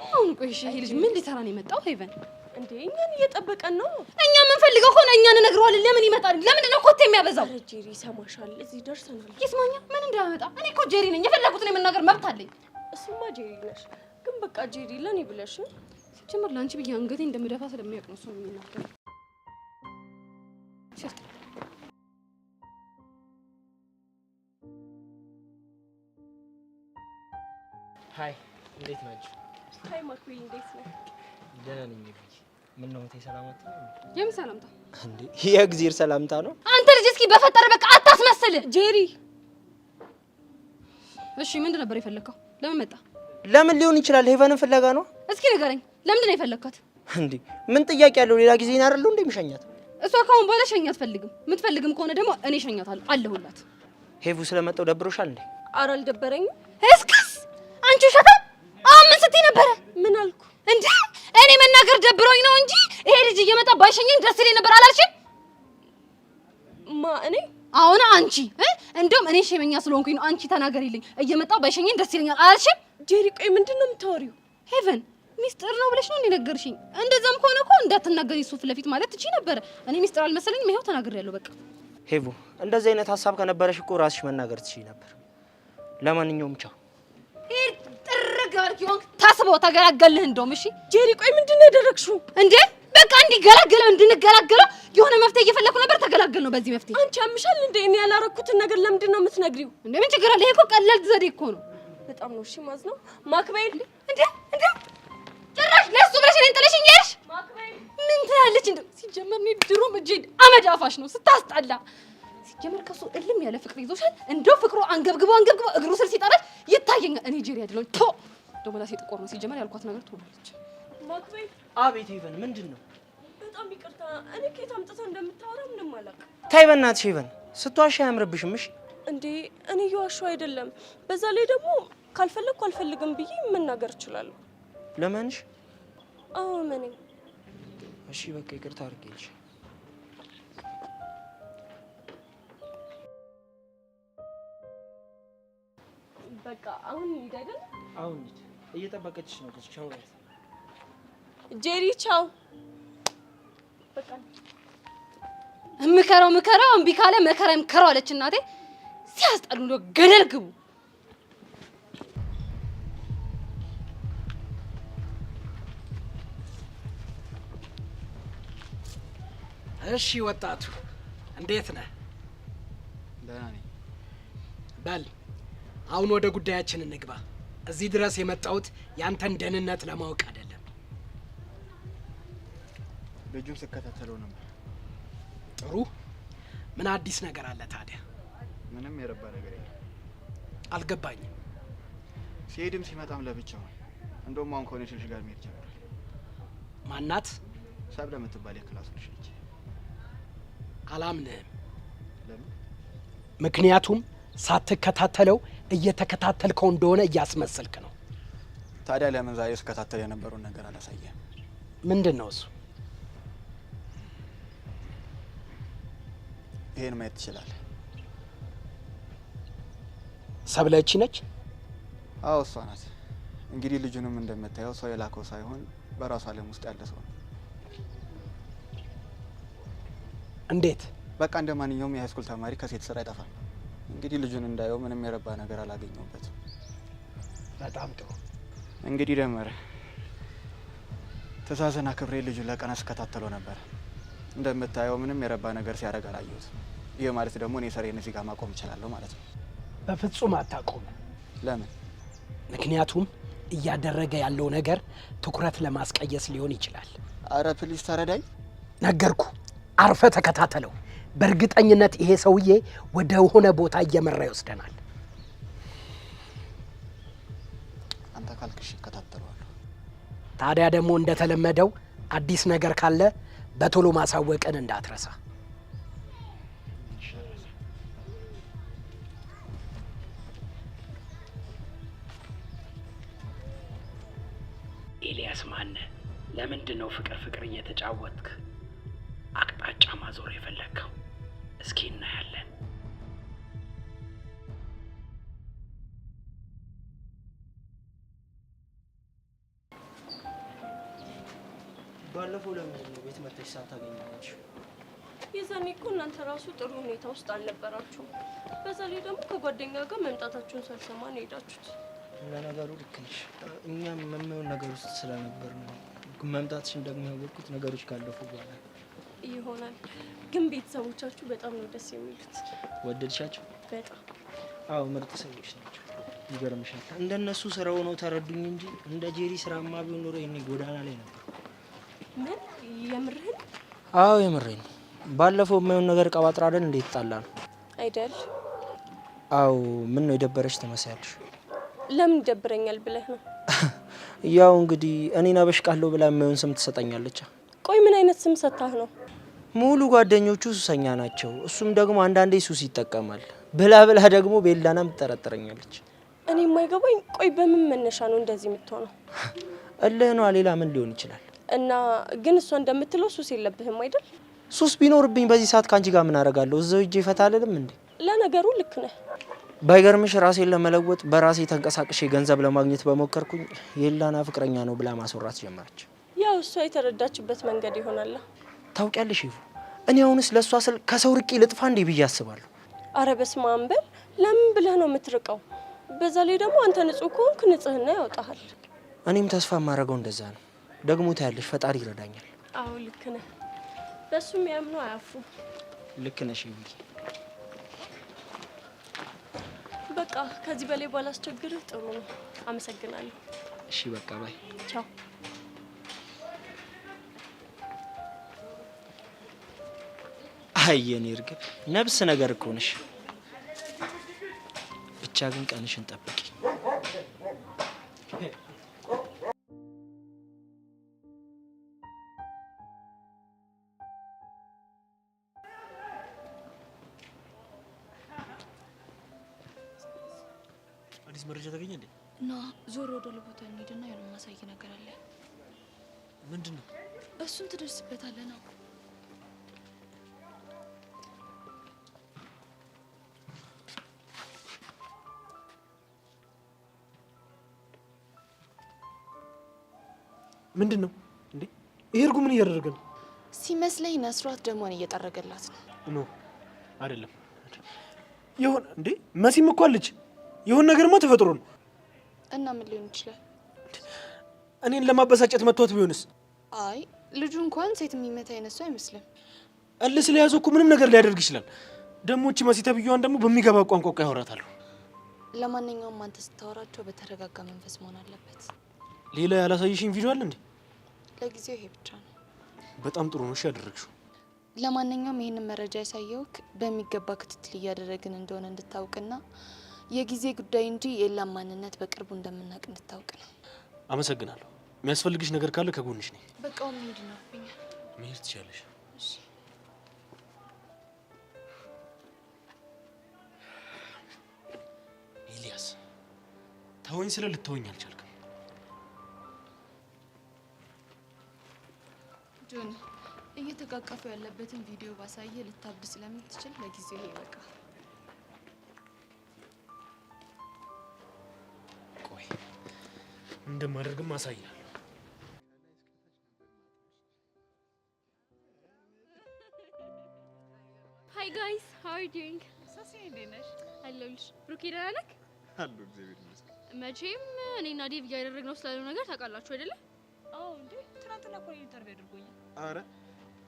አሁን ቆይ እሺ፣ ይሄ ልጅ ምን ሊሰራ ነው የመጣው? ሄቨን እንዴ እኛን እየጠበቀን ነው። እኛ የምንፈልገው ሆነ እኛን እነግረዋለን። ለምን ይመጣል? ለምንድን ነው ኮቴ የሚያበዛው? ጄሪ ይሰማሻል። እዚህ ደርሰናል። ይስማኛ ምን እንዳያመጣ። እኔ እኮ ጄሪ ነኝ። የፈለኩትን የመናገር መብት አለኝ። እሱማ ጄሪ ነሽ፣ ግን በቃ ጄሪ ለኔ ብለሽ ሲጀምር ለአንቺ ብዬ አንገቴ እንደምደፋ ስለሚያውቅ ነው እሱ የሚናገረው። ሃይ፣ እንዴት ናችሁ? ሃይ ማክቤል፣ እንዴት ነህ? ደህና ነኝ። ምን ነው እቴ ሰላምታ? የምን ሰላምታ እንዴ? የእግዚአብሔር ሰላምታ ነው። አንተ ልጅ እስኪ በፈጠረ በቃ አታስመስል። ጄሪ እሺ፣ ምንድን ነበር የፈለከው? ለምን መጣ? ለምን ሊሆን ይችላል? ሄቨንን ፍለጋ ነው። እስኪ ንገረኝ፣ ለምንድን ነው የፈለካት? እንዴ ምን ጥያቄ ያለው? ሌላ ጊዜ አይደለም እንዴ የሚሸኛት? እሷ ካሁን በኋላ ሸኛ አትፈልግም። የምትፈልግም ከሆነ ደግሞ እኔ ሸኛታለሁ፣ አለሁላት። ሄቭ ስለመጣው ደብሮሻል እንዴ? ኧረ አልደበረኝም። እስክስ አንቺ ሸታ አሁን ምን ስትይ ነበረ? ምን አልኩ እንዴ? እኔ መናገር ደብሮኝ ነው እንጂ ይሄ ልጅ እየመጣ ባይሸኘኝ ደስ ይለኝ ነበር አላልሽም? እኔ አሁን አንቺ እንደውም እኔ ሸመኛ ስለሆንኩኝ ነው አንቺ ተናገሪልኝ። እየመጣው ባይሸኘኝ ደስ ይለኛል አላልሽም? ጄሪ ቆይ ምንድን ነው የምታወሪው? ሄቨን ሚስጥር ነው ብለሽ ነው እንደነገርሽኝ። እንደዛም ከሆነ እኮ እንዳትናገሪ ሱፍ ለፊት ማለት ትችይ ነበረ። እኔ ሚስጥር አልመሰለኝም። ይሄው ተናግሬያለሁ በቃ። ሄቡ እንደዚህ አይነት ሀሳብ ከነበረሽ እኮ ራስሽ መናገር ትችይ ነበር። ለማንኛውም ቻው። ጥርግ አድርጊውን ታስበው ተገላገልህ እንደውም። እሺ ጄሪ ቆይ ምንድን ነው ያደረግሽው እንዴ? በቃ እንዲገላገለው እንድንገላገለው የሆነ መፍትሄ እየፈለኩ ነበር። ተገላገል ነው በዚህ መፍትሄ። አንቺ አምሻል እንዴ? እኔ ያላረኩትን ነገር ለምንድን ነው የምትነግሪው? እንዴ ምን ችግር አለ? ይሄ እኮ ቀላል ዘዴ እኮ ነው። በጣም ነው እሺ ማዝነው። ማክቤል እንዴ ጭራሽ ለሱ ብለሽ እኔን ጥለሽኝ ሄድሽ። ምን ትላለች እንደው? ሲጀመር እኔ ድሮም እጄ አመድ አፋሽ ነው ስታስጣላ። ሲጀመር ከሱ እልም ያለ ፍቅር ይዞሻል። እንደው ፍቅሩ አንገብግቦ እግሩ ስር ሲጠራሽ ይታየኛል። እኔ ጄሪ አይደለም ቶ ዶመላሴ ጥቆር ነው። ሲጀመር ያልኳት ነገር ትሆናለች። ማክቤል አቤት ሄቨን፣ ምንድን ነው? በጣም ይቅርታ። እኔ ከየት አምጥተህ እንደምታወራ ምንም አላውቅም። ታይ በእናትሽ ሄቨን፣ ስትዋሺ አያምርብሽም። እሺ እንዴ እኔ እየዋሸሁ አይደለም። በዛ ላይ ደግሞ ካልፈለግኩ አልፈልግም ብዬ መናገር እችላለሁ። ለማንሽ? አዎ ማንኝ? እሺ በቃ ይቅርታ አድርጌልሽ። በቃ አሁን እንሂድ አይደል? አሁን እየጠበቀችሽ ነው። ቻው ጄሪ ቻው። በቃ ምከራው እምቢ ካለ መከራ ምከራው አለች እናቴ። ሲያስጠሉ ነው። ገደል ግቡ። እሺ ወጣቱ እንዴት ነህ? ደህና ነኝ። በል አሁን ወደ ጉዳያችን እንግባ። እዚህ ድረስ የመጣሁት ያንተን ደህንነት ለማወቅ አይደለም። ልጁን ስከታተለው ነበር። ጥሩ። ምን አዲስ ነገር አለ ታዲያ? ምንም የረባ ነገር የለም። አልገባኝም። ሲሄድም ሲመጣም ለብቻው። እንደውም አሁን ከሆነች ልጅ ጋር መሄድ ጀምሯል። ማናት? ሰብለ የምትባል የክላሱ ልጅ ነች። አላምንህም። ለምን? ምክንያቱም ሳትከታተለው እየተከታተልከው እንደሆነ እያስመሰልክ ነው። ታዲያ ለምን ዛሬ ስከታተል የነበረውን ነገር አላሳየም? ምንድን ነው እሱ? ይሄን ማየት ትችላለህ። ሰብለ እቺ ነች? አዎ እሷ ናት። እንግዲህ ልጁንም እንደምታየው ሰው የላከው ሳይሆን በራሱ ዓለም ውስጥ ያለ ሰው ነው። እንዴት? በቃ እንደ ማንኛውም የሃይስኩል ተማሪ ከሴት ስራ አይጠፋም። እንግዲህ ልጁን እንዳየው ምንም የረባ ነገር አላገኘሁበትም። በጣም ጥሩ። እንግዲህ ደመረ ትዕዛዝና ክብሬ ልጁን ለቀን ስከታተለው ነበር። እንደምታየው ምንም የረባ ነገር ሲያደርግ አላየሁትም። ይህ ማለት ደግሞ እኔ ስራዬን እዚህ ጋር ማቆም እችላለሁ ማለት ነው። በፍጹም አታቆም። ለምን? ምክንያቱም እያደረገ ያለው ነገር ትኩረት ለማስቀየስ ሊሆን ይችላል። አረ ፕሊስ ተረዳኝ። ነገርኩ። አርፈ ተከታተለው። በእርግጠኝነት ይሄ ሰውዬ ወደ ሆነ ቦታ እየመራ ይወስደናል። አንተ ካልክሽ እከታተለዋለሁ። ታዲያ ደግሞ እንደተለመደው አዲስ ነገር ካለ በቶሎ ማሳወቅን እንዳትረሳ። ኤልያስ ማነህ? ለምንድን ነው ፍቅር እየተጫወትክ አቅጣጫ ማዞር የፈለግከው? እስኪ እናያለን። ባለፈው ለምንድን ነው ቤት መጥተሽ ሳታገኛችሁ? የዛኔ እኮ እናንተ ራሱ ጥሩ ሁኔታ ውስጥ አልነበራችሁም። በዛ ላይ ደግሞ ከጓደኛ ጋር መምጣታችሁን ሳልሰማ ነው ሄዳችሁት። ለነገሩ ልክ ነሽ። እኛም የማይሆን ነገር ውስጥ ስለነበር ነው። መምጣትሽን ደግሞ ያወቅኩት ነገሮች ካለፉ በኋላ ይሆናል። ግን ቤተሰቦቻችሁ በጣም ነው ደስ የሚሉት። ወደድሻቸው? በጣም አዎ፣ ምርጥ ሰዎች ናቸው። ይገርምሻል፣ እንደነሱ ስራው ነው ተረዱኝ እንጂ እንደ ጄሪ ስራማ ቢሆን ኖሮ ይሄኔ ጎዳና ላይ ነበር። ምን? የምርህን? አዎ የምሬን። ባለፈው የማይሆን ነገር ቀባጥራ አይደል እንዴት ጣላ ነው አይደል? አዎ። ምን ነው የደበረሽ ትመስያለሽ? ለምን ይደብረኛል ብለህ ነው? ያው እንግዲህ እኔን አበሽቃለሁ ብላ የማይሆን ስም ትሰጠኛለች። ቆይ ምን አይነት ስም ሰጣህ ነው? ሙሉ ጓደኞቹ ሱሰኛ ናቸው፣ እሱም ደግሞ አንዳንዴ ሱስ ይጠቀማል ብላ ደግሞ ቤላናም ትጠረጥረኛለች። እኔ የማይገባኝ ቆይ በምን መነሻ ነው እንደዚህ የምትሆነው? እልህ ነው፣ ሌላ ምን ሊሆን ይችላል? እና ግን እሷ እንደምትለው ሱስ የለብህም አይደል? ሱስ ቢኖርብኝ በዚህ ሰዓት ካንቺ ጋር ምን አደርጋለሁ? እዛው ሂጄ እፈታልልም እንዴ? ለነገሩ ልክ ነህ። ባይገርምሽ ራሴን ለመለወጥ በራሴ ተንቀሳቅሼ ገንዘብ ለማግኘት በሞከርኩኝ የላና ፍቅረኛ ነው ብላ ማስወራት ጀመረች። ያው እሷ የተረዳችበት መንገድ ይሆናል። ታውቂያለሽ ይፉ፣ እኔ አሁንስ ለእሷ ስል ከሰው ርቄ ልጥፋ እንዴ ብዬ አስባለሁ። አረ በስመ አብ በል። ለምን ብለህ ነው የምትርቀው? በዛ ላይ ደግሞ አንተ ንጹህ ከሆንክ ንጽህና ያወጣሃል። እኔም ተስፋ የማደርገው እንደዛ ነው። ደግሞ ታያለሽ፣ ፈጣሪ ይረዳኛል። አዎ ልክ ነህ። በሱም ያምኑ አያፉ። ልክ ነሽ ይሁን። በቃ ከዚህ በላይ ባላስቸግርህ ጥሩ ነው። አመሰግናለሁ። እሺ በቃ ባይ። ቻው። አይ የኔ እርግብ ነብስ ነገር እኮ ነሽ። ብቻ ግን ቀንሽን ጠብቂ። አዲስ መረጃ ተገኘ እንዴ? እና ዞር ወደ ቦታ እንሂድና ያለው ማሳይ ነገር አለ። ምንድነው? እሱን ትደርስበታለህ ነው። ምንድነው እንዴ? ይሄ እርጉ ምን እያደረገ ነው? ሲመስለኝ ነስሯት ደሟን እየጠረገላት ነው። ኖ አይደለም። ይሁን እንዴ መሲም እኮ አለች። ይሁን ነገርማ ተፈጥሮ ነው። እና ምን ሊሆን ይችላል? እኔን ለማበሳጨት መጥቷት ቢሆንስ? አይ ልጁ እንኳን ሴት የሚመታ አይነት ሰው አይመስልም። እልህ ስለያዘው እኮ ምንም ነገር ሊያደርግ ይችላል። ደግሞ እቺ መሲ ተብዬዋን ደግሞ በሚገባ ቋንቋ ያወራታሉ። ለማንኛውም አንተ ስታወራቸው በተረጋጋ መንፈስ መሆን አለበት። ሌላ ያላሳየሽኝ ቪዲዮ አለ እንዴ? ለጊዜው ይሄ ብቻ ነው። በጣም ጥሩ ነው። እሺ ያደረግሽው። ለማንኛውም ይሄንን መረጃ ያሳየውክ በሚገባ ክትትል እያደረግን እንደሆነ እንድታውቅና የጊዜ ጉዳይ እንጂ የላም ማንነት በቅርቡ እንደምናውቅ እንድታውቅ ነው። አመሰግናለሁ። የሚያስፈልግሽ ነገር ካለ ከጎንሽ ነኝ። በቃው መሄድ ነው ብኛ መሄድ ትችያለሽ። እሺ ኤልያስ ተወኝ ስለ ልትወኝ አልቻልክም። ጆኒ እየተቃቀፉ ያለበትን ቪዲዮ ባሳየ ልታብድ ስለምትችል ለጊዜው ይሄ በቃ። ቆይ እንደማደርግም አሳያለሁ። Hi guys, how are you doing? ሰሲ እንዴት ነሽ? አለሁልሽ። ብሩኬ ደህና ነህ? አለሁ እግዚአብሔር ይመስገን። መቼም እኔና ዴቭ እያደረግነው ስላለው ነገር ታውቃላችሁ አይደለ? አዎ እንዴ ትናንትና እኮ ኢንተርቪው አድርጎኛል። አረ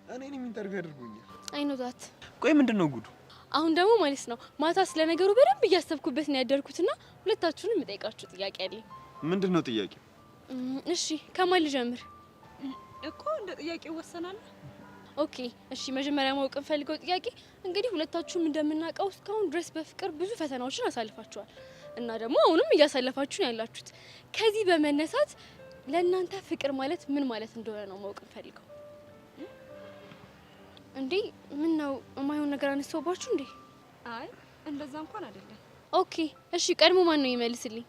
እኔንም ኢንተርቪው አድርጎኛል። አይ ኖ ዛት። ቆይ ምንድነው ጉዱ? አሁን ደግሞ ማለት ነው ማታ ስለ ነገሩ በደንብ እያሰብኩበት ነው ያደርኩትና ሁለታችሁንም የምጠይቃችሁ ጥያቄ አለኝ። ምንድነው ጥያቄው? እሺ ከማን ልጀምር? እኮ እንደ ጥያቄው ወሰናል። ኦኬ እሺ መጀመሪያ ማወቅ እንፈልገው ጥያቄ እንግዲህ ሁለታችሁም እንደምናውቀው እስካሁን ድረስ በፍቅር ብዙ ፈተናዎችን አሳልፋችኋል እና ደግሞ አሁንም እያሳለፋችሁ ነው ያላችሁት። ከዚህ በመነሳት ለእናንተ ፍቅር ማለት ምን ማለት እንደሆነ ነው ማወቅ እንፈልገው። እንዴ ምን ነው የማይሆን ነገር አነሳውባችሁ እንዴ? አይ እንደዛ እንኳን አይደለም። ኦኬ እሺ ቀድሞ ማን ነው ይመልስልኝ?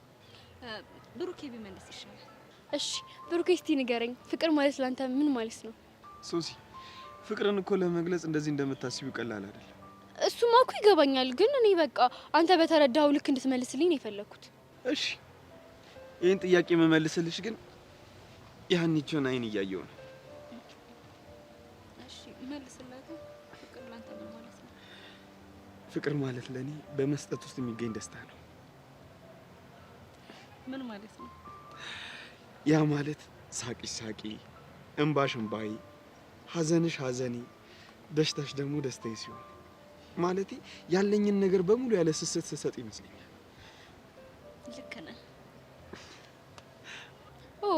ብሩኬ ቢመልስ ይሻላል። እሺ ብሩኬ እስቲ ንገረኝ፣ ፍቅር ማለት ላንተ ምን ማለት ነው? ሶሲ ፍቅርን እኮ ለመግለጽ እንደዚህ እንደምታስቢው ቀላል አይደለም። እሱማ እኮ ይገባኛል፣ ግን እኔ በቃ አንተ በተረዳው ልክ እንድትመልስልኝ ነው የፈለኩት። እሺ ይህን ጥያቄ መመልስልሽ ግን ያንቺን አይን እያየው ነው። እሺ መልስላት። ፍቅር ላንተ ምን ማለት ነው? ፍቅር ማለት ለኔ በመስጠት ውስጥ የሚገኝ ደስታ ነው። ምን ማለት ነው? ያ ማለት ሳቂሽ ሳቂ፣ እንባሽ እንባይ፣ ሀዘንሽ ሀዘኔ፣ ደስታሽ ደግሞ ደስታዬ ሲሆን ማለቴ ያለኝን ነገር በሙሉ ያለ ስስት ስሰጥ ይመስለኛል። ልክ ነህ። ኦ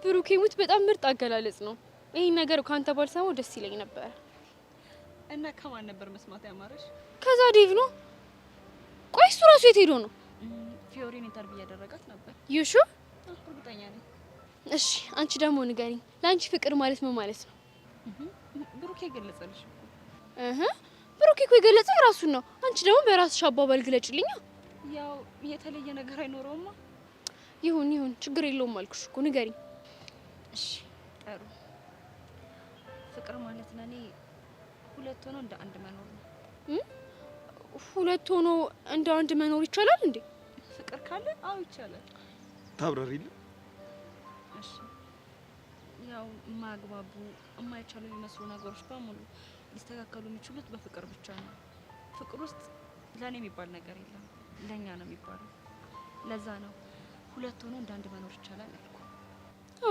ብሩኬ ሙት በጣም ምርጥ አገላለጽ ነው። ይሄን ነገር ካንተ ባልሰማው ደስ ይለኝ ነበር። እና ከማን ነበር መስማት ያማረሽ? ከዛ ዴቭ ነው። ቆይ እሱ ራሱ የት ሄዶ ነው? ፊዮሪን ኢንተርቪው ያደረጋት ነበር። ዩሹ እርግጠኛ ነኝ። እሺ አንቺ ደግሞ ንገሪኝ፣ ለአንቺ ፍቅር ማለት ምን ማለት ነው? ብሩኬ ገለጸልሽ እኮ። ብሩኬ እኮ የገለጸው የራሱን ነው። አንቺ ደግሞ በራስሽ አባባል ግለጭልኛ። ያው የተለየ ነገር አይኖረውማ። ይሁን ይሁን ችግር የለውም አልኩሽ እኮ ንገሪ። እሺ ጥሩ። ፍቅር ማለት ለኔ ሁለት ሆኖ እንደ አንድ መኖር ነው። ሁለት ሆኖ እንደ አንድ መኖር ይቻላል እንዴ? ፍቅር ካለ አዎ ይቻላል። ታብራሪልኝ? እሺ ያው ማግባቡ የማይቻሉ የሚመስሉ ነገሮች በሙሉ ሊስተካከሉ የሚችሉት በፍቅር ብቻ ነው። ፍቅር ውስጥ ለኔ የሚባል ነገር የለም፣ ለኛ ነው የሚባለው። ለዛ ነው ሁለት ሆኖ እንደ አንድ መኖር ይቻላል ያልኩ። ኦ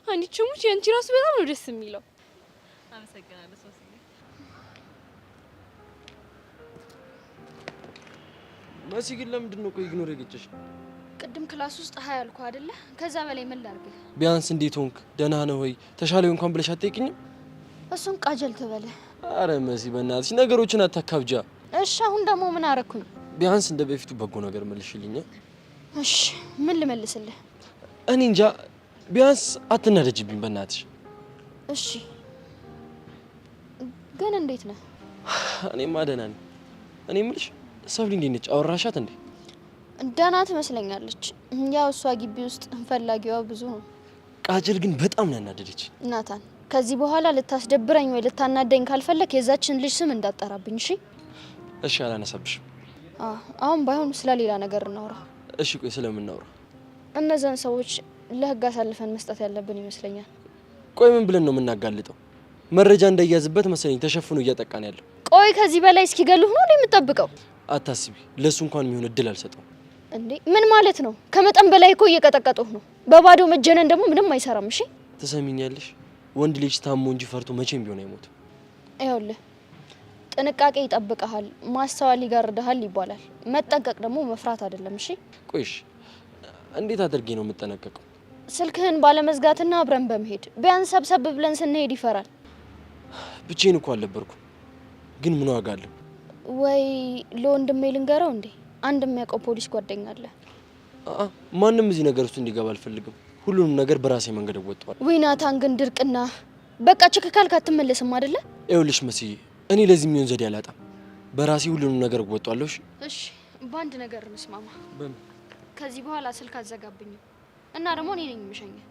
አንቺ ሙች ያንቺ ራስ በጣም ነው ደስ የሚለው። አመሰግናለሁ ሶሲ። መሲ ግን ለምንድን ነው ቆይ ኢግኖር የገጨሽ? ቅድም ክላስ ውስጥ ሀይ አልኩ አይደለ? ከዛ በላይ ምን ላድርግ? ቢያንስ እንዴት ሆንክ ደህና ነህ ወይ ተሻለው እንኳን ብለሽ አትጠይቅኝም? እሱን ቃጀል ትበለ። አረ መሲ በእናትሽ ነገሮችን አታካብጃ። እሺ አሁን ደግሞ ምን አረኩኝ? ቢያንስ እንደ በፊቱ በጎ ነገር መልሽልኝ። እሺ ምን ልመልስልህ? እኔ እንጃ ቢያንስ አትናደጅብኝ በእናትሽ። እሺ ግን እንዴት ነህ? እኔማ ደህና ነኝ። እኔ የምልሽ ሰብሊ እንዴት ነች? አወራሻት እንዴ? ደህና ትመስለኛለች። ያው እሷ ግቢ ውስጥ ፈላጊዋ ብዙ ነው። ቃጀል ግን በጣም ነው ያናደደች። ናታን ከዚህ በኋላ ልታስደብረኝ ወይ ልታናደኝ ካልፈለክ የዛችን ልጅ ስም እንዳጠራብኝ እሺ? እሺ አላነሳብሽም። አሁን ባይሆን ስለ ሌላ ነገር እናውራ። እሺ ቆይ ስለምናውራ? እነዛን ሰዎች ለህግ አሳልፈን መስጠት ያለብን ይመስለኛል። ቆይ ምን ብለን ነው የምናጋልጠው? መረጃ እንዳያዝበት መሰለኝ ተሸፍኖ እያጠቃን ያለው። ቆይ ከዚህ በላይ እስኪገልህ ነው የምጠብቀው? አታስቢ፣ ለሱ እንኳን የሚሆን እድል አልሰጠው። እንዴ ምን ማለት ነው? ከመጠን በላይ እኮ እየቀጠቀጡህ ነው። በባዶ መጀነን ደግሞ ምንም አይሰራም። እሺ ትሰሚኛለሽ? ወንድ ልጅ ታሞ እንጂ ፈርቶ መቼም ቢሆን አይሞትም። ይኸውልህ ጥንቃቄ ይጠብቀሃል፣ ማስተዋል ይጋርድሃል ይባላል። መጠንቀቅ ደግሞ መፍራት አይደለም። እሺ ቆይሽ እንዴት አድርጌ ነው የምጠነቀቀው? ስልክህን ባለመዝጋትና አብረን በመሄድ ቢያንስ ሰብሰብ ብለን ስንሄድ ይፈራል። ብቻዬን እኮ አልነበርኩም፣ ግን ምን ዋጋ አለው? ወይ ለወንድሜ ልንገረው እንዴ? አንድ የሚያውቀው ፖሊስ ጓደኛ አለ። ማንም እዚህ ነገር ውስጥ እንዲገባ አልፈልግም። ሁሉንም ነገር በራሴ መንገድ እወጣዋለሁ። ወይ ናታን ግን ድርቅና በቃ ችክካልክ አትመለስም አይደለ? ይኸውልሽ መስዬ፣ እኔ ለዚህ የሚሆን ዘዴ አላጣም። በራሴ ሁሉንም ነገር እወጣዋለሁ። እሺ በአንድ ነገር እንስማማ። በምን? ከዚህ በኋላ ስልክ አዘጋብኝም እና ደግሞ እኔ ነኝ የምሸኘው።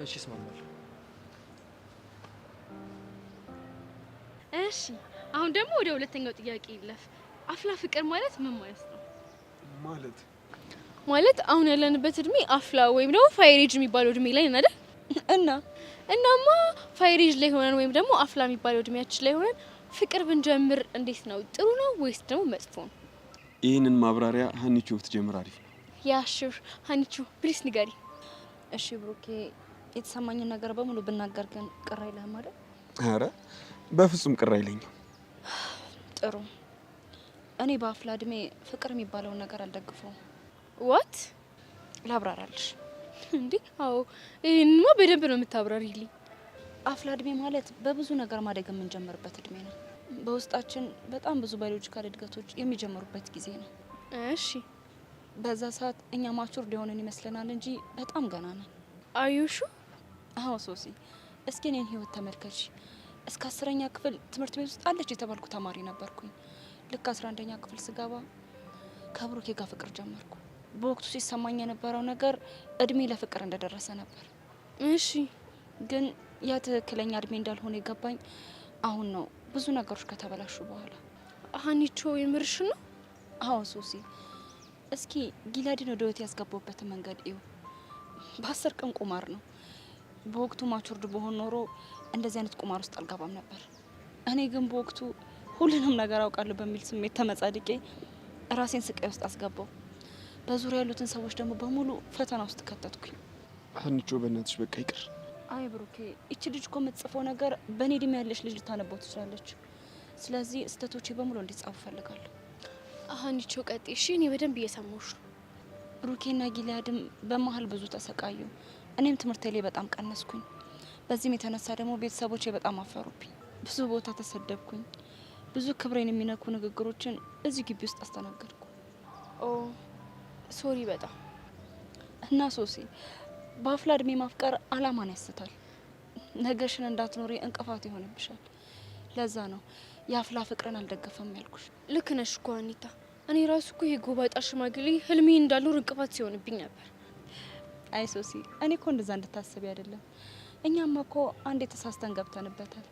እሺ እስማማለሁ። እሺ አሁን ደግሞ ወደ ሁለተኛው ጥያቄ ይለፍ። አፍላ ፍቅር ማለት ምን ማለት ነው? ማለት አሁን ያለንበት እድሜ አፍላ ወይም ደግሞ ፋይሬጅ የሚባለው እድሜ ላይ ነን አይደል? እናማ ፋይሬጅ ላይ ሆነን ወይም ደግሞ አፍላ የሚባለው እድሜያችን ላይ ሆነን ፍቅር ብንጀምር እንዴት ነው? ጥሩ ነው ወይስ ደግሞ መጥፎ ነው? ይህንን ማብራሪያ ሀኒቹ ብትጀምር አሪፍ ነው። ያሽር ሀኒቹ ፕሊስ ንገሪ። እሺ ብሩኬ፣ የተሰማኝን ነገር በሙሉ ብናገር ግን ቅር አይልህም አይደል? አረ በፍጹም ቅር አይለኝም። ጥሩ። እኔ በአፍላ እድሜ ፍቅር የሚባለውን ነገር አልደግፈውም። ዋት? ላብራራልሽ እንዴ? አዎ ይሄንማ በደንብ ነው የምታብራሪልኝ። አፍላ እድሜ ማለት በብዙ ነገር ማደግ የምንጀምርበት እድሜ ነው። በውስጣችን በጣም ብዙ ባዮሎጂካል እድገቶች የሚጀምሩበት ጊዜ ነው። እሺ በዛ ሰዓት እኛ ማቹር ሊሆንን ይመስለናል እንጂ በጣም ገና ነን። አዩሹ? አዎ ሶሲ፣ እስኪ እኔን ህይወት ተመልከች። እስከ 10ኛ ክፍል ትምህርት ቤት ውስጥ አለች የተባልኩ ተማሪ ነበርኩኝ። ልክ 11ኛ ክፍል ስገባ ከብሩኬ ጋር ፍቅር ጀመርኩ። በወቅቱ ሲሰማኝ የነበረው ነገር እድሜ ለፍቅር እንደደረሰ ነበር። እሺ ግን ያ ትክክለኛ እድሜ እንዳልሆነ የገባኝ አሁን ነው፣ ብዙ ነገሮች ከተበላሹ በኋላ። ሀኒቾ የምርሽ ነው? አዎ ሶሲ፣ እስኪ ጊላዲን ወደ ህይወት ያስገባበትን መንገድ እዩ። በ10 ቀን ቁማር ነው። በወቅቱ ማቹርድ በሆን ኖሮ እንደዚህ አይነት ቁማር ውስጥ አልገባም ነበር። እኔ ግን በወቅቱ ሁሉንም ነገር አውቃለሁ በሚል ስሜት ተመጻድቄ ራሴን ስቃይ ውስጥ አስገባው። በዙሪያ ያሉትን ሰዎች ደግሞ በሙሉ ፈተና ውስጥ ከተትኩኝ። ሀኒቾ በእናትሽ በቃ ይቅር። አይ ብሩኬ፣ እቺ ልጅ እኮ የምትጽፈው ነገር በእኔ እድሜ ያለች ልጅ ልታነበው ትችላለች። ስለዚህ ስህተቶቼ በሙሉ እንዲጻፉ ፈልጋለሁ። ሀኒቾ ቀጤ። እሺ እኔ በደንብ እየሰማሁሽ ነው። ብሩኬና ጊሊያድም በመሀል ብዙ ተሰቃዩ። እኔም ትምህርቴ ላይ በጣም ቀነስኩኝ። በዚህም የተነሳ ደግሞ ቤተሰቦቼ በጣም አፈሩብኝ። ብዙ ቦታ ተሰደብኩኝ። ብዙ ክብሬን የሚነኩ ንግግሮችን እዚህ ግቢ ውስጥ አስተናገድኩ። ኦ ሶሪ በጣም እና ሶሲ፣ በአፍላ እድሜ ማፍቀር አላማን ያስታል። ነገሽን እንዳትኖሪ እንቅፋት ይሆንብሻል። ለዛ ነው የአፍላ ፍቅርን አልደገፈም ያልኩሽ። ልክ ነሽ እኮ አኒታ። እኔ ራሱ እኮ ይሄ ጎባጣ ሽማግሌ ህልሜ እንዳለው እንቅፋት ሲሆንብኝ ነበር። አይ ሶሲ፣ እኔ እኮ እንደዛ እንድታስቢ አይደለም። እኛም እኮ አንዴ ተሳስተን ገብተንበታል።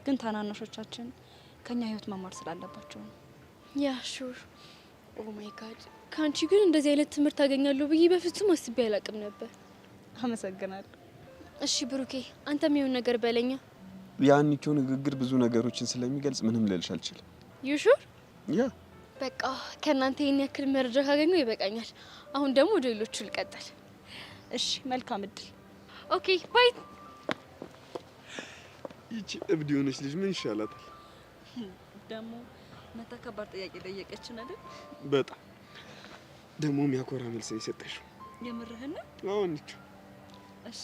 ግን ታናናሾቻችን ከኛ ህይወት መማር ስላለባቸው ነው። ያ ሹር። ኦ ማይ ጋድ፣ ካንቺ ግን እንደዚህ አይነት ትምህርት ታገኛለሁ ብዬ በፍጹም አስቤ አላቅም ነበር። አመሰግናለሁ። እሺ ብሩኬ፣ አንተም ይሁን ነገር በለኛ። ያንቺው ንግግር ብዙ ነገሮችን ስለሚገልጽ ምንም ልልሽ አልችልም። ዩ ሹር? ያ በቃ ከእናንተ ይሄን ያክል መረጃ ካገኘው ይበቃኛል። አሁን ደግሞ ወደ ሌሎቹ ልቀጥል። እሺ፣ መልካም እድል። ኦኬ ባይ። ይቺ እብድ የሆነች ልጅ ምን ይሻላታል? ደግሞ መታ ከባድ ጥያቄ ጠየቀችን አይደል? በጣም ደግሞ የሚያኮራ መልስ የሰጠሽው። የምርህን ነው? አሁን እቺ እሺ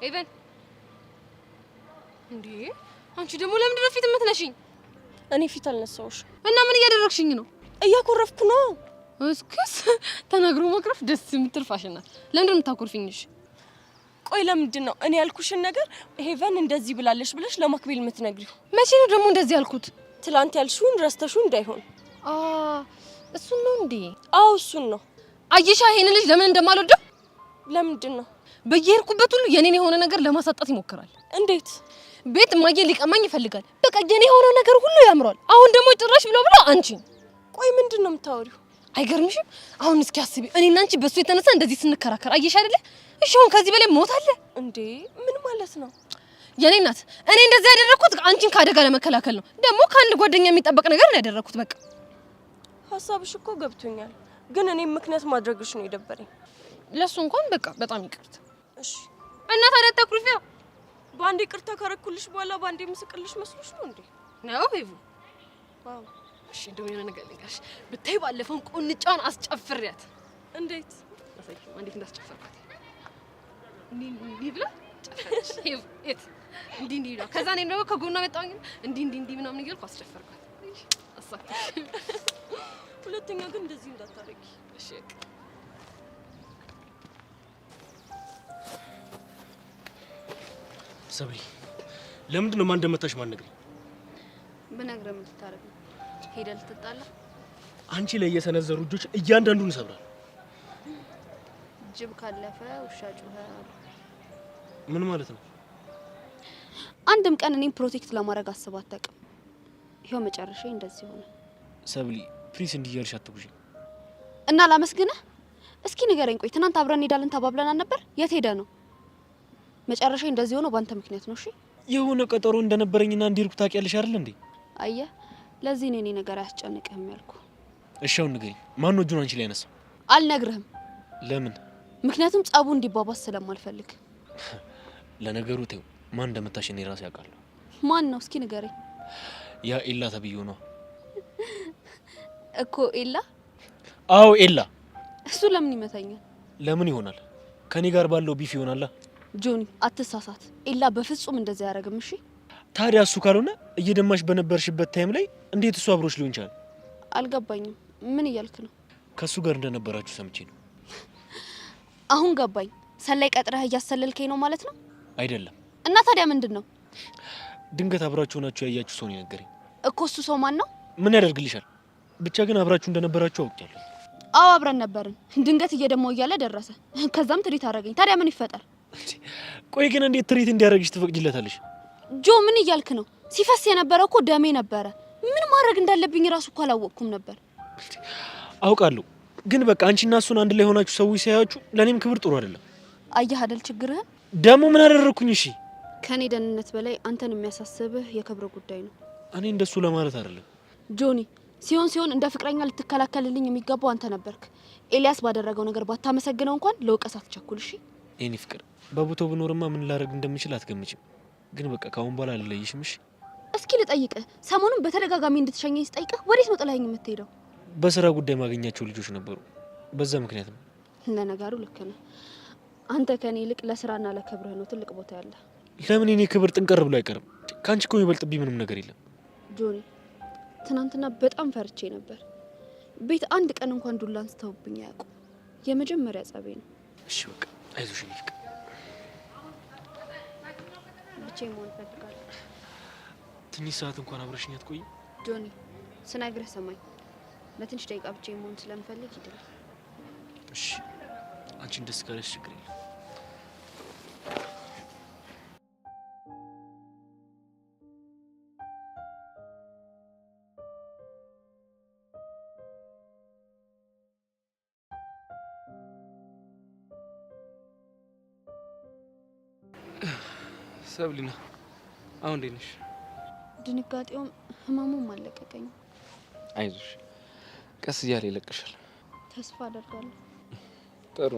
ኤቨን እንዴ! አንቺ ደግሞ ለምንድን ነው ፊት የምትነሽኝ? እኔ ፊት አልነሳውሽ። እና ምን እያደረግሽኝ ነው? እያኮረፍኩ ነው። እስክስ ተናግሮ መቅረፍ ደስ የምትል ፋሽን ናት። ለምንድን ነው የምታኮርፊኝሽ? ቆይ ለምንድን ነው እኔ ያልኩሽን ነገር ሄቨን እንደዚህ ብላለሽ ብለሽ ለማክቤል የምትነግሪው? መቼ ነው ደግሞ እንደዚህ ያልኩት? ትላንት ያልሽውን ረስተሽው እንዳይሆን። እሱን ነው እንዴ? አዎ እሱን ነው። አየሻ ይሄን ልጅ ለምን እንደማልወደው? ለምንድን ነው? በየሄድኩበት ሁሉ የኔን የሆነ ነገር ለማሳጣት ይሞክራል። እንዴት? ቤት ማየ ሊቀማኝ ይፈልጋል። በቃ የኔ የሆነ ነገር ሁሉ ያምራል። አሁን ደግሞ ጭራሽ ብሎ አንቺን። ቆይ ምንድን ነው የምታወሪው? አይገርምሽም? አሁን እስኪ አስቢ፣ እኔና አንቺ በሱ የተነሳ እንደዚህ ስንከራከር አየሽ አይደለ? እሺ አሁን ከዚህ በላይ ሞት አለ እንዴ? ምን ማለት ነው? የኔ እናት፣ እኔ እንደዚህ ያደረኩት አንቺን ከአደጋ ለመከላከል ነው። ደግሞ ከአንድ ጓደኛ የሚጠበቅ ነገር ነው ያደረኩት። በቃ ሀሳብሽ እኮ ገብቶኛል፣ ግን እኔም ምክንያት ማድረግሽ ነው የደበረኝ። ለሱ እንኳን በቃ በጣም ይቅርታ። እሺ እና ታዲያ አታኩርፊያ። በአንዴ ይቅርታ ካረኩልሽ በኋላ በአንዴ ምስቅልሽ መስሎሽ ነው እንዴ? ነው ሄቭ። ዋው እሺ እንደው የሆነ ነገር ልንገርሽ። ብታይ ባለፈው ቁንጫን አስጨፍሪያት። እንዴት? አሳይሽ እንዴት እንዳስጨፈርኳት። እንዲህ ብላ ጨፈረች። ሄቭ እት እንዲህ ነው። ከዛ እኔ ደግሞ ከጎኗ መጣሁኝ እንዲህ ምናምን እያልኩ አስጨፈርኳት። አሳክሽ። ሁለተኛ ግን እንደዚህ እንዳታረጊ እሺ። ሰብሊ ለምንድን ነው ማን እንደመታሽ ማን ነግሪ? ብነግርህ ምን ልታረግ ነው? ሄደህ ልትጣላ? አንቺ ላይ የሰነዘሩ እጆች እያንዳንዱን ይሰብራል። ጅብ ካለፈ ውሻ ጮኸ። ምን ማለት ነው? አንድም ቀን እኔም ፕሮቴክት ለማድረግ አስበህ አታውቅም። ይሄው መጨረሻዬ እንደዚህ ሆነ። ሰብሊ ፕሊስ እንዲያርሽ አትጉጂ። እና ላመስግንህ? እስኪ ንገረኝ። ቆይ ትናንት አብረን እንሄዳለን ተባብለን አልነበር? የት ሄደ ነው? መጨረሻዬ እንደዚህ ሆነ ባንተ ምክንያት ነው። እሺ የሆነ ቀጠሮ እንደነበረኝና እንዲርኩ ታውቂያለሽ አይደል እንዴ? አየህ፣ ለዚህ ነው እኔ ነገር አያስጨንቅህም ያልኩ። እሺ አሁን ንገሪኝ፣ ማን ነው እጁን አንቺ ላይ ያነሳው? አልነግርህም። ለምን? ምክንያቱም ጸቡ እንዲባባስ ስለማልፈልግ። ለነገሩ ተው፣ ማን እንደመታሽ እኔ ራሴ አውቃለሁ። ማን ነው? እስኪ ንገረኝ። ያ ኤላ ተብዬው ነው እኮ። ኤላ? አዎ ኤላ። እሱ ለምን ይመታኛል? ለምን ይሆናል? ከኔ ጋር ባለው ቢፍ ይሆናላ። ጆኒ አትሳሳት። ኤላ በፍጹም እንደዛ ያደርግም። እሺ ታዲያ እሱ ካልሆነ እየደማሽ በነበርሽበት ታይም ላይ እንዴት እሱ አብሮሽ ሊሆን ይችላል? አልገባኝም። ምን እያልክ ነው? ከሱ ጋር እንደነበራችሁ ሰምቼ ነው። አሁን ገባኝ። ሰላይ ቀጥረህ እያሰለልከኝ ነው ማለት ነው? አይደለም። እና ታዲያ ምንድን ነው? ድንገት አብራችሁ ናችሁ ያያችሁ ሰው ነው የነገረኝ እኮ። እሱ ሰው ማን ነው? ምን ያደርግልሻል? ብቻ ግን አብራችሁ እንደነበራችሁ አውቄያለሁ። አዎ አብረን ነበርን። ድንገት እየደማው እያለ ደረሰ። ከዛም ትሪት አደረገኝ። ታዲያ ምን ይፈጠር? ቆይ ግን እንዴት ትሪት እንዲያደርግሽ ትፈቅጂለታለሽ? ጆ ምን እያልክ ነው? ሲፈስ የነበረው እኮ ደሜ ነበረ። ምን ማድረግ እንዳለብኝ ራሱ እኮ አላወቅኩም ነበር። አውቃለሁ፣ ግን በቃ አንቺና እሱን አንድ ላይ ሆናችሁ ሰዎች ሲያያችሁ ለኔም ክብር ጥሩ አይደለም። አየህ አይደል ችግርህን? ደግሞ ምን አደረኩኝ? እሺ ከኔ ደህንነት በላይ አንተን የሚያሳስብህ የክብር ጉዳይ ነው። እኔ እንደሱ ለማለት አይደለም ጆኒ። ሲሆን እንደ ፍቅረኛ ልትከላከልልኝ የሚገባው አንተ ነበርክ። ኤልያስ ባደረገው ነገር ባታመሰግነው እንኳን ለውቀስ አትቸኩል። እሺ የኔ ፍቅር፣ በቦታው ብኖርማ ምን ላደርግ እንደምችል አትገምችም። ግን በቃ ካሁን በኋላ አልለይሽም። እሺ እስኪ ልጠይቅህ፣ ሰሞኑን በተደጋጋሚ እንድትሸኘኝ ስጠይቅህ ወዴት ነው ጥላኸኝ የምትሄደው? በስራ ጉዳይ ማገኛቸው ልጆች ነበሩ፣ በዛ ምክንያት ነው። ለነገሩ ልክ ነህ። አንተ ከኔ ይልቅ ለስራና ለክብርህ ነው ትልቅ ቦታ ያለ። ለምን የኔ ክብር ጥንቀር ብሎ አይቀርም? ካንቺ እኮ የሚበልጥብኝ ምንም ነገር የለም። ጆኒ ትናንትና በጣም ፈርቼ ነበር። ቤት አንድ ቀን እንኳን ዱላ አንስተውብኝ አያውቁም። የመጀመሪያ ጸቤ ነው። እሺ በቃ አይዞሽ እኔ ፍቅር። ብቻዬን መሆን እፈልጋለሁ። ትንሽ ሰዓት እንኳን አብረሽኝ አትቆይም? ጆኒ ስነግርህ ሰማኝ። ለትንሽ ደቂቃ ብቻዬን መሆን ስለምፈልግ ይደል። እሺ አንቺን ደስ ካለሽ ችግር የለም። ሰብሊና አሁን እንዴት ነሽ? ድንጋጤውም ህመሙም አለቀቀኝም። አይዞሽ ቀስ እያለ ይለቅሻል። ተስፋ አደርጋለሁ። ጥሩ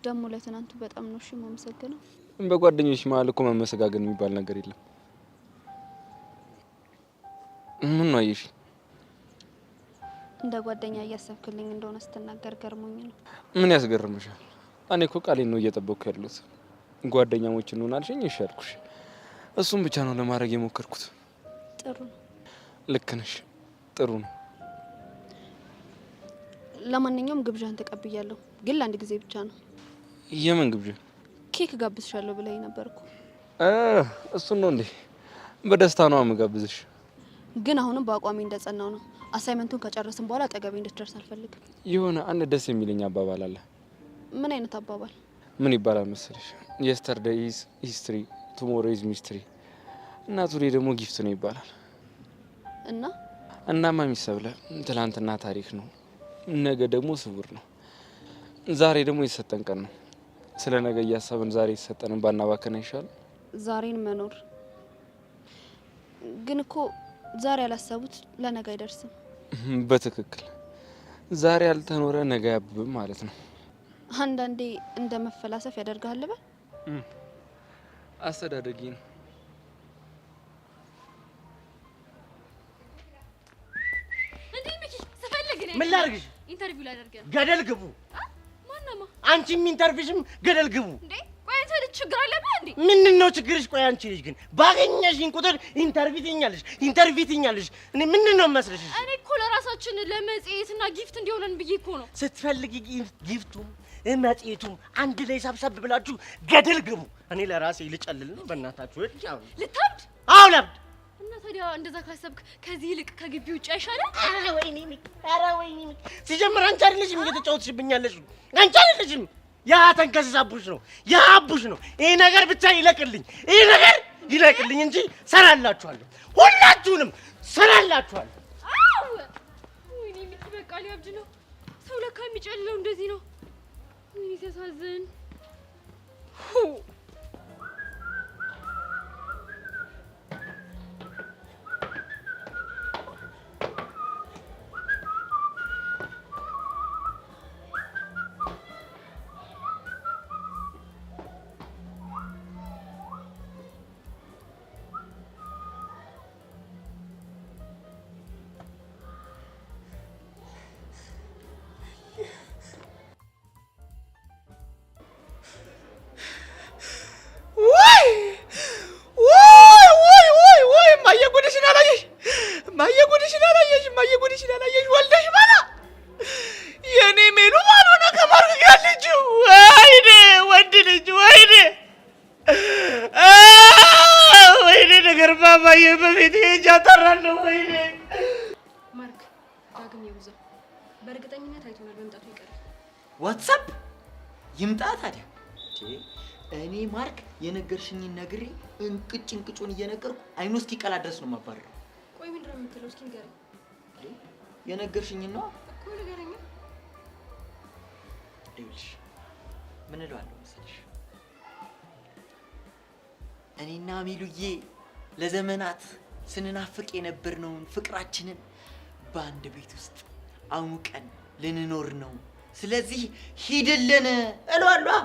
ደግሞ ለትናንቱ በጣም ነው እሺ የማመሰግነው። በጓደኞች መሀል እኮ መመሰጋገን የሚባል ነገር የለም። ምን ነው አየሽ? እንደ ጓደኛ እያሰብክልኝ እንደሆነ ስትናገር ገርሞኝ ነው። ምን ያስገርምሻል? እኔ እኮ ቃሌን ነው እየጠበቅኩ ያሉት። ጓደኛሞች እንሆናልሽኝ እሺ አልኩሽ። እሱም ብቻ ነው ለማድረግ የሞከርኩት። ጥሩ ነው። ልክ ነሽ። ጥሩ ነው። ለማንኛውም ግብዣን ተቀብያለሁ፣ ግን ለአንድ ጊዜ ብቻ ነው። የምን ግብዣ? ኬክ ጋብዝሻለሁ ብለኸኝ ነበርኩ። እሱን ነው እንዴ? በደስታ ነው የምጋብዝሽ። ግን አሁንም በአቋሚ እንደጸናው ነው። አሳይመንቱን ከጨረስን በኋላ አጠገቤ እንድትደርስ አልፈልግም። የሆነ አንድ ደስ የሚለኝ አባባል አለ። ምን አይነት አባባል? ምን ይባላል መሰለሽ? የስተርዴይ ኢዝ ሂስትሪ ቱሞሮ ኢዝ ሚስትሪ እና ቱዴ ደግሞ ጊፍት ነው ይባላል። እናማ የሚሰብለ ትላንትና ታሪክ ነው፣ ነገ ደግሞ ስውር ነው። ዛሬ ደግሞ የተሰጠን ቀን ነው። ስለ ነገ እያሰብን ዛሬ የተሰጠንን ባናባከን አይሻልም? ዛሬን መኖር ግን እኮ ዛሬ ያላሰቡት ለነገ አይደርስም። በትክክል ዛሬ ያልተኖረ ነገ ያብብም ማለት ነው። አንዳንዴ እንደ መፈላሰፍ ያደርጋል። በል አስተዳደጊ ነው። እንዴ ሚኪ ስፈልግ ነኝ። ምን ላድርግሽ? ኢንተርቪው ላደርግ ነው። ገደል ግቡ። ማናማ? አንቺም ኢንተርቪውሽም ገደል ግቡ። እንዴ ቆይ አንተ ልጅ ችግር አለብህ እንዴ? ምንድነው ችግርሽ? ቆይ አንቺ ልጅ ግን ባገኘሽኝ ቁጥር ኢንተርቪው ትይኛለሽ። እኔ ምንድነው መስለሽ? እኔ እኮ ለራሳችን ለመጽሔትና ጊፍት እንዲሆነን ብዬ እኮ ነው። ስትፈልጊ ጊፍቱም መጽሔቱም አንድ ላይ ሰብሰብ ብላችሁ ገደል ግቡ። እኔ ለራሴ ልጨልል ነው። በእናታችሁ ልታብድ? አዎ ላብድ። እና ታዲያ እንደዛ ካሰብክ ከዚህ ይልቅ ከግቢ ውጭ አይሻልም? ኧረ ወይኔ ሚኪ፣ ሲጀምር አንቺ አይደለሽም እየተጫወትሽብኛለሽ። አንቺ አይደለሽም። ያ ተንከሲስ አቡሽ ነው። ይሄ ነገር ብቻ ይለቅልኝ እንጂ ሰራላችኋለሁ። ሁላችሁንም ሰራላችኋለሁ። ወይኔ ሚኪ በቃ ሊያብድ ነው። ሰው ለካ የሚጨልለው እንደዚህ ነው። ምን ሲያሳዝን። ማየጉድሽን አላየሽ ወልደሽ ባላ የኔ ሜሉ ባልሆነ ከማርክ ጋር ልጅ ወይኔ ወንድ ልጅ ወይኔ ነገር ባባዬ በቤት ሄጃ ጠራለሁ። ወይኔ ማርክ ዳግም ይውዛ በእርግጠኝነት አይቶናል። መምጣቱ ይቀራል። ዋትስአፕ ይምጣ ታዲያ። እኔ ማርክ የነገርሽኝን ነግሬ እንቅጩን እየነገርኩ አይኑ እስኪቀላ ድረስ ነው የማባረረው። ቆይ ምንድን ነው የምትለው? እስኪ ንገረኝ። የነገርሽኝን ነው እኮ ንገረኝ። ይኸውልሽ ምን እለዋለሁ መሰለሽ፣ እኔና ሚሉዬ ለዘመናት ስንናፍቅ የነበርነውን ፍቅራችንን በአንድ ቤት ውስጥ አሙቀን ልንኖር ነው። ስለዚህ ሂድልን እለዋለሁ።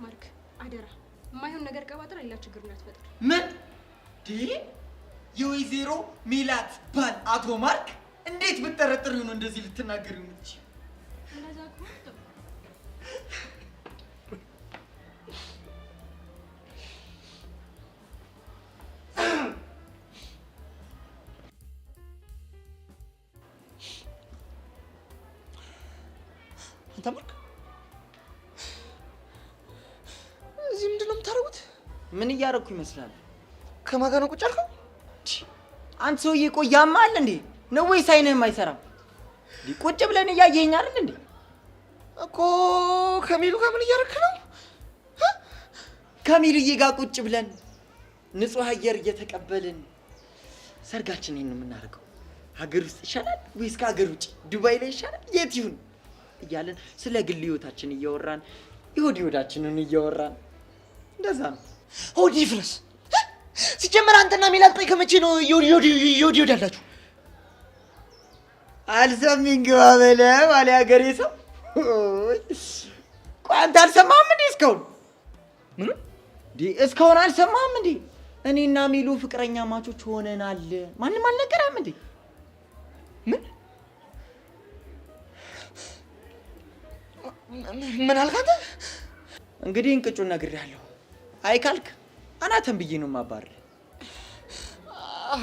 ማርክ አደራ የማይሆን ነገር ቀባጥራ ሌላ ችግር እንዳትፈጥር። ምን የወይዘሮ ሜላት ባል አቶ ማርክ እንዴት ብትጠረጥሪው ነው እንደዚህ ልትናገሪው? አንተ ማርክ እዚህ ምንድን ነው የምታደርጉት? ምን እያደረኩ ይመስላል? ከማን ጋር ነው ቁጭ ያልከው? አንተ ሰውዬ ቆይ ያማል እንዴ ነው ወይስ አይንህም አይሰራም? ቁጭ ብለን እያየኸኝ አይደል እንዴ? እኮ ከሚሉ ጋር ምን እያደረክ ነው? ከሚሉዬ ጋር ቁጭ ብለን ንጹህ አየር እየተቀበልን ሰርጋችንን ነው የምናደርገው። ሀገር ውስጥ ይሻላል ወይስ ከሀገር ውጭ ዱባይ ላይ ይሻላል የት ይሁን እያለን ስለ ግል ህይወታችን እያወራን የሆድ ህይወታችንን እያወራን እንደዛ ነው። ሆድ ይፍረስ። ሲጀመር አንተና ሚላት ቆይ ከመቼ ነው የሆድ ያላችሁ? አልሰሚኝ ግባ በለው አለ ሀገሬ ሰው። ቆይ አንተ አልሰማህም እንዴ እስካሁን? ምን እስካሁን አልሰማህም እንዴ? እኔና ሚሉ ፍቅረኛ ማቾች ሆነናል። ማንም አልነገረህም እንዴ? ምን አልክ አንተ? እንግዲህ እንቅጩን ነግሬሃለሁ። አይ ካልክ አናተን ብዬ ነው የማባርር።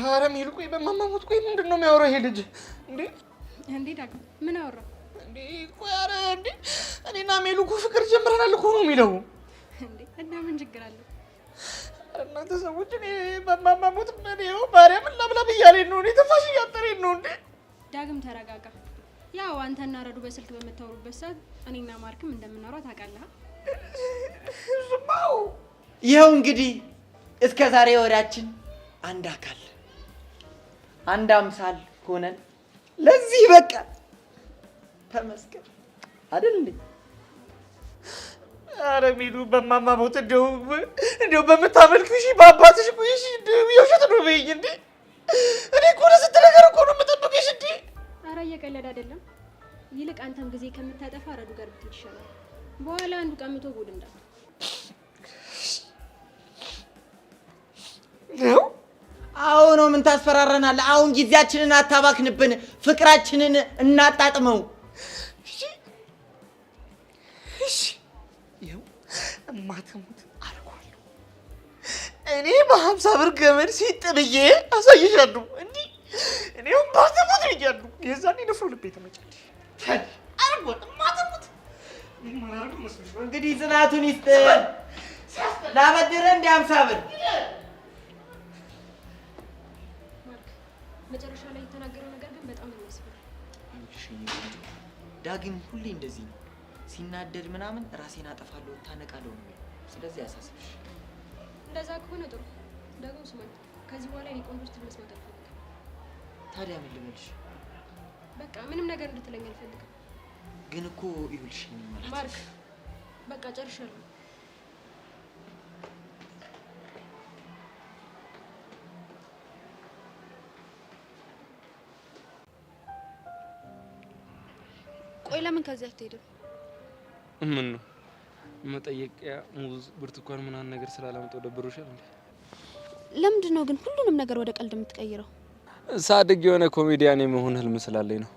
ኧረ ሚሉ ቆይ በማማሙት ቆይ ምንድን ነው የሚያወራው ይሄ ልጅ እንዴ? እንዴ ዳግም ምን አወራ እንዴ? ቆይ ኧረ እንዴ እኔና ሚሉ እኮ ፍቅር ጀምረናል እኮ ነው የሚለው እንዴ። እና ምን ችግር አለው? እናንተ ሰዎች እኔ በማማሙት ነው ማርያምን ለብለብ እያለኝ ነው። እኔ ትንፋሽ እያጠረኝ ነው እንዴ። ዳግም ተረጋጋ። ያው አንተና ረዱ በስልክ በምታወሩበት ሰዓት እኔና ማርክም እንደምናወራ ታውቃለህ። ዝማው ይኸው እንግዲህ እስከ ዛሬ ወሬያችን አንድ አካል አንድ አምሳል ሆነን ለዚህ በቃ ተመስገን አይደል እንዴ? ኧረ ሚሉ በማማሙት እንደው በምታመልክሽ በአባትሽ እሺ የውሸት ነው በይኝ እንዴ። እኔ እኮ ለስንት ነገር እኮ ነው የምጠብቅሽ እንዴ። ኧረ እየቀለድ አይደለም። ይልቅ አንተም ጊዜ ከምታጠፋ ረዱ ጋር ብትሄድ ይሻላል። በኋላ አንዱ ቀምቶ ጉድ እንዳለ ነው። አሁን ነው ምን ታስፈራረናለህ? አሁን ጊዜያችንን አታባክንብን፣ ፍቅራችንን እናጣጥመው። እሺ ይኸው እማትሙት አልኳለሁ። እኔ በ50 ብር ገመድ ሲጥ ብዬ አሳይሻለሁ። እንዲህ እኔም ባትሙት ብያለሁ። የዛኔ ንፍሮ ልቤ ተመጫለሽ። አልኳት እማትሙት እንግዲህ ጽናቱን ይስጥ። ላበድርህ እንደ 50 ብር መጨረሻ ላይ የተናገረው ነገር ግን በጣም ነው የሚያስፈራው። ዳግም ሁሌ እንደዚህ ነው። ሲናደድ ምናምን ራሴን አጠፋለሁ ታነቃለሁ ነው። ስለዚህ አያሳስብሽ። እንደዛ ከሆነ ጥሩ። ደግሞ ስማኝ፣ ከዚህ በኋላ እኔ ቆንጆ ስትል መስማት አልፈልግም። ታዲያ ምን ልበልሽ? በቃ ምንም ነገር እንድትለኝ አልፈልግም። ግን እኮ ይኸውልሽ ማለት ማርክ፣ በቃ ጨርሻለሁ። ቆይ ለምን ከዚህ አትሄድም? ምን ነው መጠየቂያ ሙዝ፣ ብርቱካን ምናምን ነገር ስላላመጣው ደብሮሻል እንዴ? ለምንድን ነው ግን ሁሉንም ነገር ወደ ቀልድ የምትቀይረው? ሳድግ የሆነ ኮሜዲያን የመሆን ህልም ስላለኝ ነው።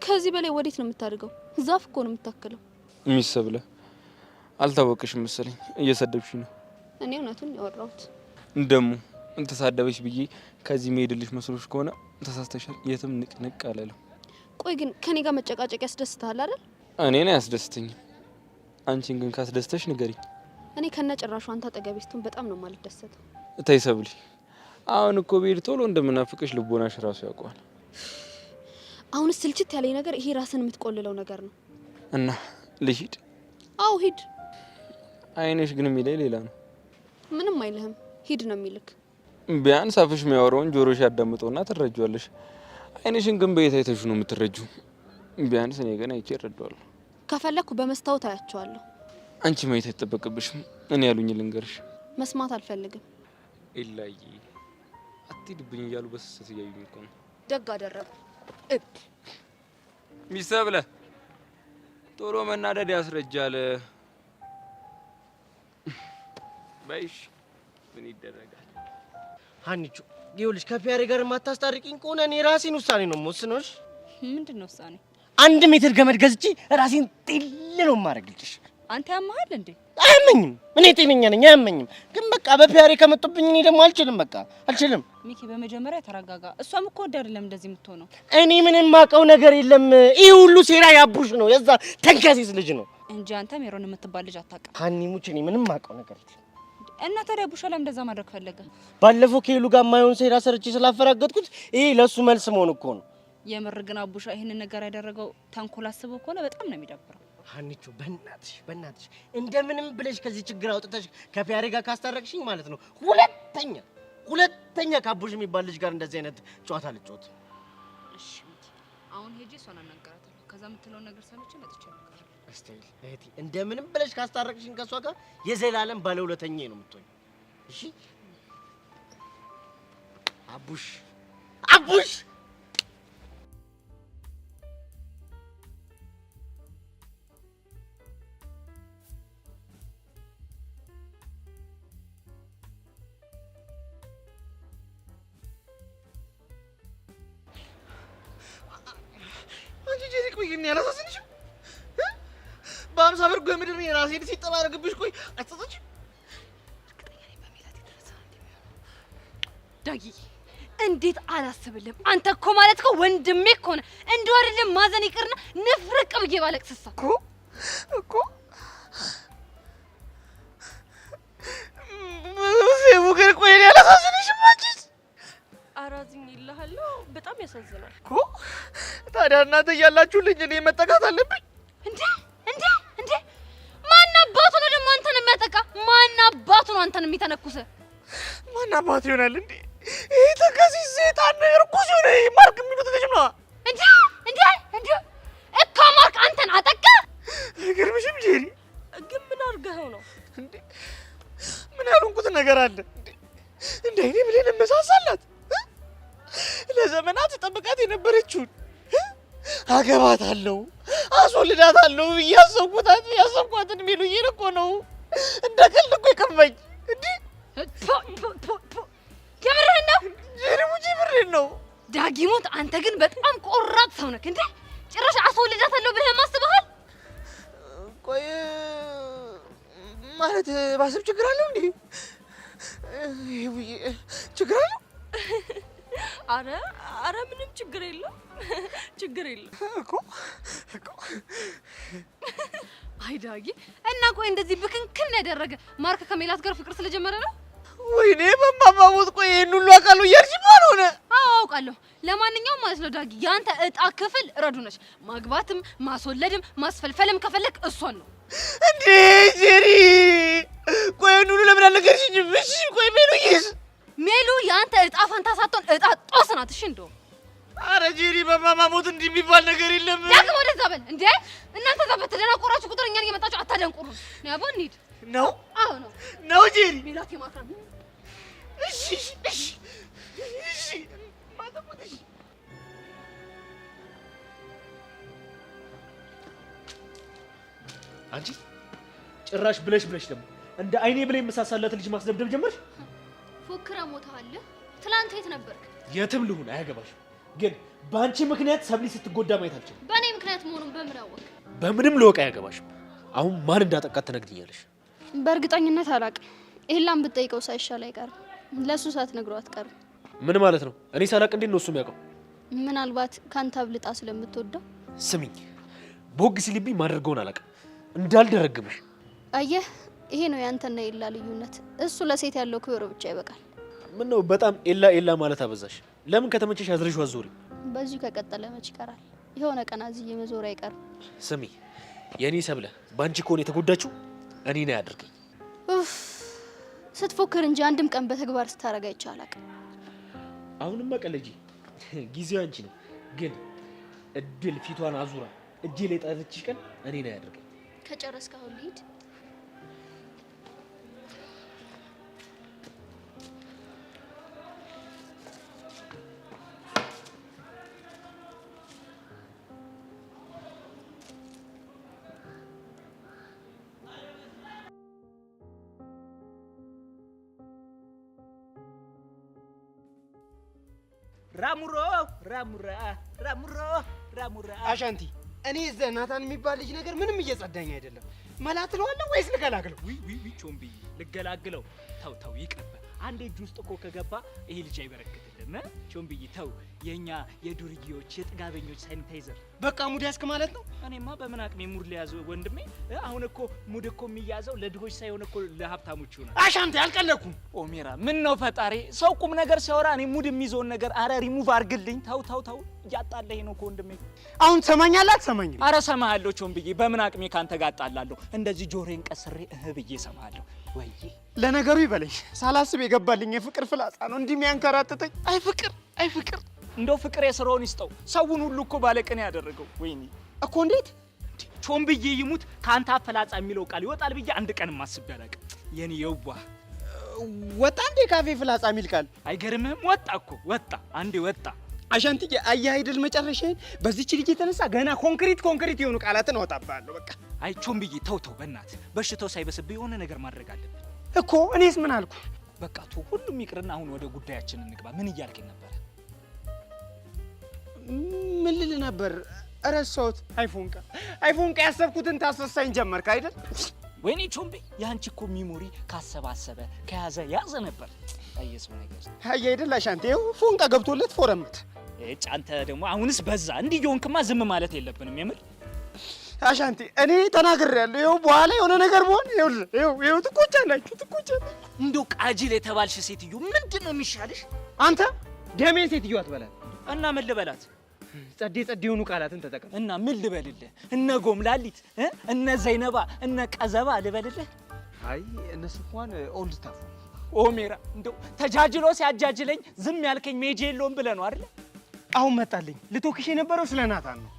ከዚህ በላይ ወዴት ነው የምታድገው? ዛፍ እኮ ነው የምታክለው። ሚሰብለ አልታወቅሽም መሰለኝ፣ እየሰደብሽኝ ነው። እኔ እውነቱን ያወራሁት። ደሞ ተሳደበሽ ብዬ ከዚህ መሄድልሽ መስሎሽ ከሆነ ተሳስተሻል። የትም ንቅንቅ አላለም። ቆይ ግን ከኔ ጋር መጨቃጨቅ ያስደስታል አይደል? እኔን አያስደስተኝም። አንቺን ግን ካስደስተሽ ንገሪኝ። እኔ ከነጭራሹ አንተ አጠገቤ ስትሆን በጣም ነው የማልደሰተው። ተይ ሰብሊ፣ አሁን እኮ ብሄድ ቶሎ እንደምናፍቅሽ ልቦናሽ ራሱ ያውቀዋል። አሁንስ ስልችት ያለኝ ነገር ይሄ ራስን የምትቆልለው ነገር ነው። እና ልሂድ? አዎ ሂድ። አይንሽ ግን የሚለኝ ሌላ ነው። ምንም አይልህም፣ ሂድ ነው የሚልክ። ቢያንስ አፍሽ የሚያወራውን ጆሮሽ ያዳምጠውና ትረጃለሽ። አይንሽን ግን በየት አይተሽ ነው የምትረጂው? ቢያንስ እኔ ግን አይቼ እረዳዋለሁ። ከፈለኩ በመስታወት አያቸዋለሁ። አንቺ ማየት አይጠበቅብሽም። እኔ ያሉኝ ልንገርሽ። መስማት አልፈልግም። ኢላይ አትሂድብኝ እያሉ በስስት እያዩኝ እኮ ነው። ደግ አደረጉ። ሚሰብለ ቶሎ መናደድ ያስረጃል። በይሽ ምን ይደረጋል? ሀኒቾ ይኸውልሽ ከፒያሬ ጋር የማታስታርቂኝ ከሆነ እኔ ራሴን ውሳኔ ነው የምወስነው። ምንድን ነው ውሳኔ? 1 ሜትር ገመድ ገዝቼ ራሴን ጤል ነው የማደርግልሽ። አንተ ያመሃል እንዴ? አያመኝም። እኔ ጤነኛ ነኝ፣ አያመኝም። ግን በቃ በፒያሬ ከመጡብኝ እኔ ደግሞ አልችልም፣ በቃ አልችልም። ሚኪ በመጀመሪያ ተረጋጋ። እሷም እኮ ወደ አይደለም እንደዚህ የምትሆነው። እኔ ምንም ማቀው ነገር የለም። ይሄ ሁሉ ሴራ ያቡሽ ነው፣ የዛ ተንከሲስ ልጅ ነው እንጂ አንተ ሜሮን የምትባል ልጅ አታውቅም። ሀኒሙች እኔ ምንም ማቀው ነገር የለም። እና ታዲያ ቡሻ ላይ እንደዛ ማድረግ ፈለገ? ባለፈው ከሄሉ ጋር ማይሆን ሴራ ሰርቼ ስላፈራገጥኩት ይሄ ለሱ መልስ መሆን እኮ ነው። የምር ግን አቡሻ ይሄንን ነገር ያደረገው ተንኮል አስበው ከሆነ በጣም ነው የሚደብረው። ሀኒቹ በእናትሽ እንደምንም ብለሽ ከዚህ ችግር አውጥተሽ ከፒያሬ ጋር ካስታረቅሽኝ ማለት ነው ሁለተኛ ከአቡሽ የሚባል ልጅ ጋር እንደዚህ አይነት ጨዋታ ልጫወት። እሺ አሁን ሄጄ እሷን አናገራታለሁ። ከዛ የምትለውን ነገር ሰምቼ መጥቼ እነግርሃለሁ። እስቲ እህቴ እንደምንም ብለሽ ካስታረቅሽኝ ከሷ ጋር የዘላለም ባለውለተኛዬ ነው የምትሆኝ። እሺ አቡሽ ግን ያላሳዝንሽ በ50 ብር ጎምድር የራሴን ሲጠባረግብሽ ቆይ አትጸጸች። እርግጠኛ ነኝ በሜላት የተነሳ ዳጊ እንዴት አላስብልም። አንተ እኮ ማለት እኮ ወንድሜ እኮ ነህ። እንደው አይደለም ማዘን ይቅርና ንፍርቅ ብዬ ባለቅስሳ እኮ ሴቡ ግን ቆይ ያላሳዝንሽ ማንቺስ? አራዝኝ ይልሃለሁ። በጣም ያሳዝናል እኮ ታዲያ እናንተ እያላችሁልኝ እኔ መጠቃት አለብኝ እንዴ? ማን አባቱ ነው ደግሞ አንተን የሚያጠቃ? ማን አባቱ ነው አንተን የሚተነኩሰ? ማን አባቱ ይሆናል እንዴ? ይሄ ተከሲስ ሰይጣን ነው፣ እርኩስ ነው። ይሄ ማርክ የሚሉት ልጅ ነው እንዴ? እኮ ማርክ አንተን አጠቃ? አይገርምሽም ጄሪ? ግን ምን አድርገኸው ነው እንዴ? ምን ያልሆንኩት ነገር አለ እንዴ? እኔ ብሌን መሳሳላት ለዘመናት ጠብቃት የነበረችውን አገባታለሁ አስወልዳታለሁ ያሰብኳትን ሚሉዬን እኮ ነው እንደ ቀልድ እኮ የከፋኝ። እንዴ የምርህን ነው? የምርህን ነው ዳጊሞት። አንተ ግን በጣም ቆራጥ ሰው ነህ እንዴ! ጭራሽ አስወልዳታለሁ ብለህ ማስበሃል? ቆይ ማለት ባሰብ ችግር አለው እንዴ? ችግር አለው? አረ ምንም ችግር የለም እኮ አይ ዳጊ፣ እና ቆይ እንደዚህ ብክንክን ያደረገ ማርክ ከሜላት ጋር ፍቅር ስለጀመረ ነው? ወይኔ በማማሞት ቆይ ይሄን ሁሉ አውቃለሁ እያልሽ ባልሆነ? አዎ አውቃለሁ። ለማንኛውም ማለት ነው ዳጊ፣ ያንተ እጣ ክፍል ረዱ ነች። ማግባትም ማስወለድም ማስፈልፈልም ከፈለክ እሷን ነው። እንዴ ጄሪ፣ ቆይ ይሄን ሁሉ ለምን አልነገርሽኝም? እሺ ቆይ ሜሉ ያንተ እጣ ፈንታ ሳትሆን እጣ ጦስ ናት። እሺ እንደው አረ ጄሪ በማማሞት እንዲህ የሚባል ነገር የለም። ደግሞ ወደዛ በል እንዴ! እናንተ እዛ በተደናቆራችሁ ቁጥር እኛን እየመጣችሁ አታደንቁሩ። ያቦ እንሂድ ነው። አዎ ነው ጄሪ። ሜላት የማክራም እሺ አንቺ ጭራሽ ብለሽ ደግሞ እንደ አይኔ ብለ የመሳሳላት ልጅ ማስደብደብ ጀመርሽ። ፎክረ ሞታል። ትላንት የት ነበርክ? የትም ልሁን አያገባሽም። ግን በአንቺ ምክንያት ሰብሊ ስትጎዳ ማየት አልችልም። በእኔ ምክንያት መሆኑን በምን አወቅ? በምንም ልወቅ አያገባሽም። አሁን ማን እንዳጠቃት ትነግሪኛለሽ? በእርግጠኝነት አላውቅም። ይሄላም ብትጠይቀው ሳይሻል አይቀርም። ለሱ ሳትነግረው አትቀርም። ምን ማለት ነው? እኔ ሳላቅ እንዴት ነው እሱ የሚያውቀው? ምናልባት ካንተ አብልጣ ስለምትወደው። ስሚኝ፣ ቦግ ሲልብኝ ማደርገውን አላውቅም። እንዳልደረግምሽ። አየህ፣ ይሄ ነው ያንተና ኤላ ልዩነት። እሱ ለሴት ያለው ክብር ብቻ ይበቃል። ምን ነው በጣም ኤላ ማለት አበዛሽ። ለምን ከተመቸሽ አዝረሽ አዞሪ። በዚሁ ከቀጠለ መች ይቀራል? የሆነ ቀን አዝዬ መዞር አይቀርም። ስሚ፣ የኔ ሰብለ ባንቺ ከሆነ የተጎዳችው እኔ ነው ያድርገኝ። ስትፎክር እንጂ አንድም ቀን በተግባር ስታረጋ ይቻላል። አሁንማ ቀለጂ፣ ጊዜው አንቺ ነው። ግን እድል ፊቷን አዙራ እጄ ላይ ጣለችሽ ቀን እኔ ነው ያድርገኝ። ከጨረስክ አሁን ልሂድ። ራሙራ አሻንቲ፣ እኔ እዛ ናታን የሚባል ልጅ ነገር ምንም እየጸዳኝ አይደለም። መላ ትለዋለህ ወይስ ልገላግለው? ዊ ቾምብዬ ልገላግለው? ተው ይቅርብ። አንዴ እጅ ውስጥ እኮ ከገባ ይሄ ልጅ አይበረክትልም። ቾምብዬ ተው፣ የኛ የዱርዬዎች የጥጋበኞች ሳኒታይዘር። በቃ ሙድ ያዝክ ማለት ነው? እኔማ በምን አቅሜ ሙድ ሊያዘው ወንድሜ? አሁን እኮ ሙድ እኮ የሚያዘው ለድሆች ሳይሆን እኮ ለሀብታሞች ይሆናል። አሻንተ ያልቀለኩም። ኦሜራ ምን ነው ፈጣሪ፣ ሰው ቁም ነገር ሲያወራ እኔ ሙድ የሚይዘውን ነገር አረ ሪሙቭ አድርግልኝ። ተው እያጣለኝ ነው እኮ ወንድሜ። አሁን ትሰማኛለህ አትሰማኝም? አረ ሰማሃለሁ ቾምብዬ፣ በምን አቅሜ ካንተ ጋር አጣላለሁ? እንደዚህ ጆሮዬን ቀስሬ ብዬ ሰማሃለሁ ወይ? ለነገሩ ይበለኝ፣ ሳላስብ የገባልኝ የፍቅር ፍላጻ ነው እንዲህ የሚያንከራትተኝ። አይ ፍቅር እንደው ፍቅር የስራውን ይስጠው። ሰውን ሁሉ እኮ ባለቅኔ ያደረገው። ወይኔ እኮ እንዴት ቾምብዬ ይሙት ካንተ አፈላጻ የሚለው ቃል ይወጣል ብዬ አንድ ቀንም አስቤ አላውቅም። የኔ የዋህ ወጣ እንዴ ካፌ ፍላጻ የሚል ቃል? አይገርምህም? ወጣ እኮ አንዴ ወጣ። አሻንትዬ አየህ አይደል መጨረሻዬን። በዚህች ልጅ የተነሳ ገና ኮንክሪት የሆኑ ቃላትን አወጣብሃለሁ። በቃ አይ ቾምብዬ ተው በእናትህ፣ በሽታው ሳይበስብህ የሆነ ነገር ማድረግ አለብን እኮ። እኔስ ምን አልኩ? በቃ ሁሉም ይቅርና አሁን ወደ ጉዳያችን እንግባ። ምን እያልከኝ ነበር? ምን ልል ነበር? እረሳሁት። አይፎንቃ ያሰብኩትን ታስረሳኝ ጀመርክ አይደል? ወይኔ ቾምቤ፣ ያንቺ እኮ ሚሞሪ ካሰባሰበ ከያዘ ያዘ ነበር። አየሰው ነገር አይ አይደል አሻንቴ፣ ፎንቃ ገብቶለት ፎረምት። አንተ ደግሞ አሁንስ በዛ። እንዲህ የሆንክማ ዝም ማለት የለብንም የምር አሻንቴ። እኔ ተናግሬያለሁ። ይኸው በኋላ የሆነ ነገር ቢሆን ይኸው ትቆጫላችሁ። እንደው ቃጅል የተባልሽ ሴትዮ ምንድን ነው የሚሻልሽ? አንተ ደሜን ሴትዮ አትበላት እና ምን ልበላት? ጸዴ የሆኑ ቃላትን ተጠቀም እና ምን ልበልልህ? እነ ጎምላሊት፣ እነ ዘይነባ፣ እነ ቀዘባ ልበልልህ? አይ እነሱ እንኳን ኦልድ ታፍ ኦሜራ። እንደው ተጃጅሎ ሲያጃጅለኝ ዝም ያልከኝ ሜጄ የለውም ብለህ ነው አይደል? አሁን መጣልኝ። ልቶክሽ የነበረው ስለ ናታን ነው።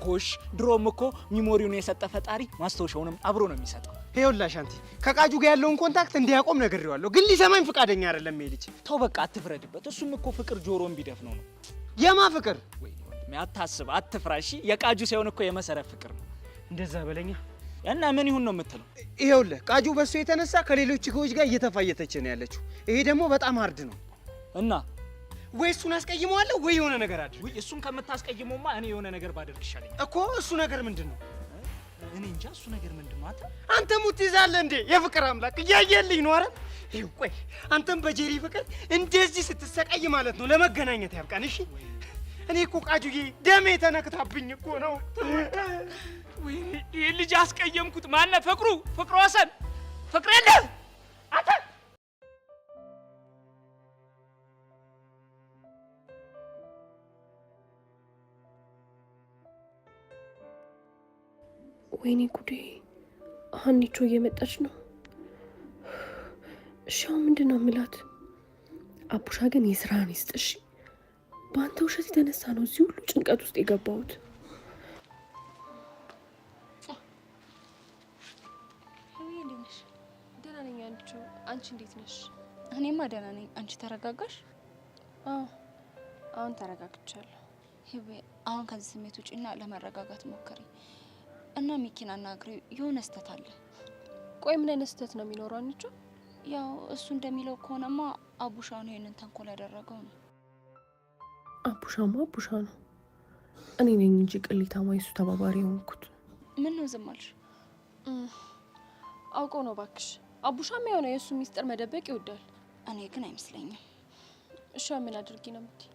ጎሽ፣ ድሮም እኮ ሚሞሪውን የሰጠ ፈጣሪ ማስታወሻውንም አብሮ ነው የሚሰጠው። ይኸውልህ አሻንቲ፣ ከቃጁ ጋር ያለውን ኮንታክት እንዲያቆም ነግሬዋለሁ፣ ግን ሊሰማኝ ፈቃደኛ አይደለም። ይሄ ልጅ ተው በቃ አትፍረድበት። እሱም እኮ ፍቅር ጆሮን ቢደፍነው ነው። የማ ፍቅር? አታስብ፣ አትፍራ። እሺ የቃጁ ሳይሆን እኮ የመሰረት ፍቅር ነው። እንደዛ በለኛ እና ምን ይሁን ነው የምትለው? ይኸውልህ ቃጁ በሱ የተነሳ ከሌሎች ችግሮች ጋር እየተፋየተች ነው ያለችው። ይሄ ደግሞ በጣም ሀርድ ነው እና ወይ እሱን አስቀይመዋለሁ ወይ የሆነ ነገር አድርግ። ወይ እሱን ከምታስቀይመውማ እኔ የሆነ ነገር ባደርግ ይሻለኛል እኮ። እሱ ነገር ምንድን ነው? እኔ እንጃ። እሱ ነገር ምንድን ነው? አንተ ሙት ይዛለህ እንዴ? የፍቅር አምላክ እያየልኝ ነው አይደል? ይኸው ቆይ አንተም በጄሪ ፍቅር እንደዚህ ስትሰቃይ ማለት ነው ለመገናኘት ያብቃን። እሺ እኔ እኮ ቃጁዬ ደሜ ተነክታብኝ እኮ ነው። ወይኔ ይሄ ልጅ አስቀየምኩት። ማነው? ፍቅሩ ወሰን ፍቅር የለ አንተ ወይኔ ጉዴ! ሀኒቾ እየመጣች ነው። እሺ አሁን ምንድን ነው የምላት? አቡሻ ግን የስራህን ይስጥ እሺ። በአንተ ውሸት የተነሳ ነው እዚህ ሁሉ ጭንቀት ውስጥ የገባሁት። ደህና ነኝ አንቺ? አንቺ እንዴት ነሽ? እኔማ ደህና ነኝ። አንቺ ተረጋጋሽ? አሁን ተረጋግቻለሁ። ሂቤ አሁን ከዚህ ስሜት ውጪና ለመረጋጋት ሞክሪ እና ሚኪን አናግሪው። የሆነ ስህተት አለ። ቆይ ምን አይነት ስህተት ነው የሚኖረው አንቺ? ያው እሱ እንደሚለው ከሆነማ አቡሻ ነው ይሄንን ተንኮል ያደረገው ነው። አቡሻማ አቡሻ ነው። እኔ ነኝ እንጂ ቅሊታማ የሱ ተባባሪ የሆንኩት። ምን ነው ዝም አልሽ? አውቀው ነው ባክሽ። አቡሻማ የሆነ የሱ ሚስጥር መደበቅ ይወዳል። እኔ ግን አይመስለኝም። እሺ ምን አድርጊ ነው የምትይ?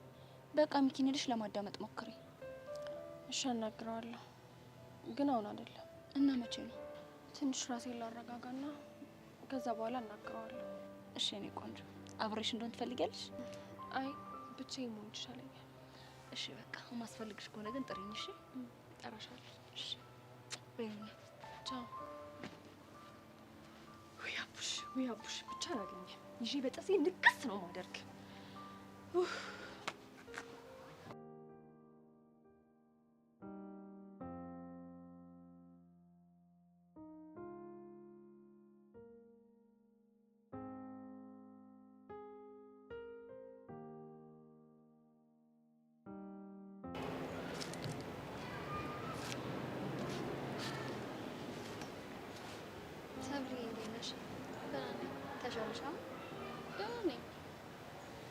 በቃ ሚኪን ሄደሽ ለማዳመጥ ሞክሪ። እሺ አናግረዋለሁ፣ ግን አሁን አይደለም። እና መቼ ነው? ትንሽ ራሴን ላረጋጋና ከዛ በኋላ እናግረዋለሁ። እሺ እኔ ቆንጆ አብሬሽ እንደሆን ትፈልጊያለሽ? አይ ብቻዬን መሆን ይሻለኛል። እሺ በቃ ማስፈልግሽ ከሆነ ግን ጥሪኝ። እሺ እጠራሻለሁ። እሺ በይኝ። ቻው። ወይ አቡሽ ብቻ አላገኘ ይዤ በጠሴ ንቅስ ነው ማደርግ።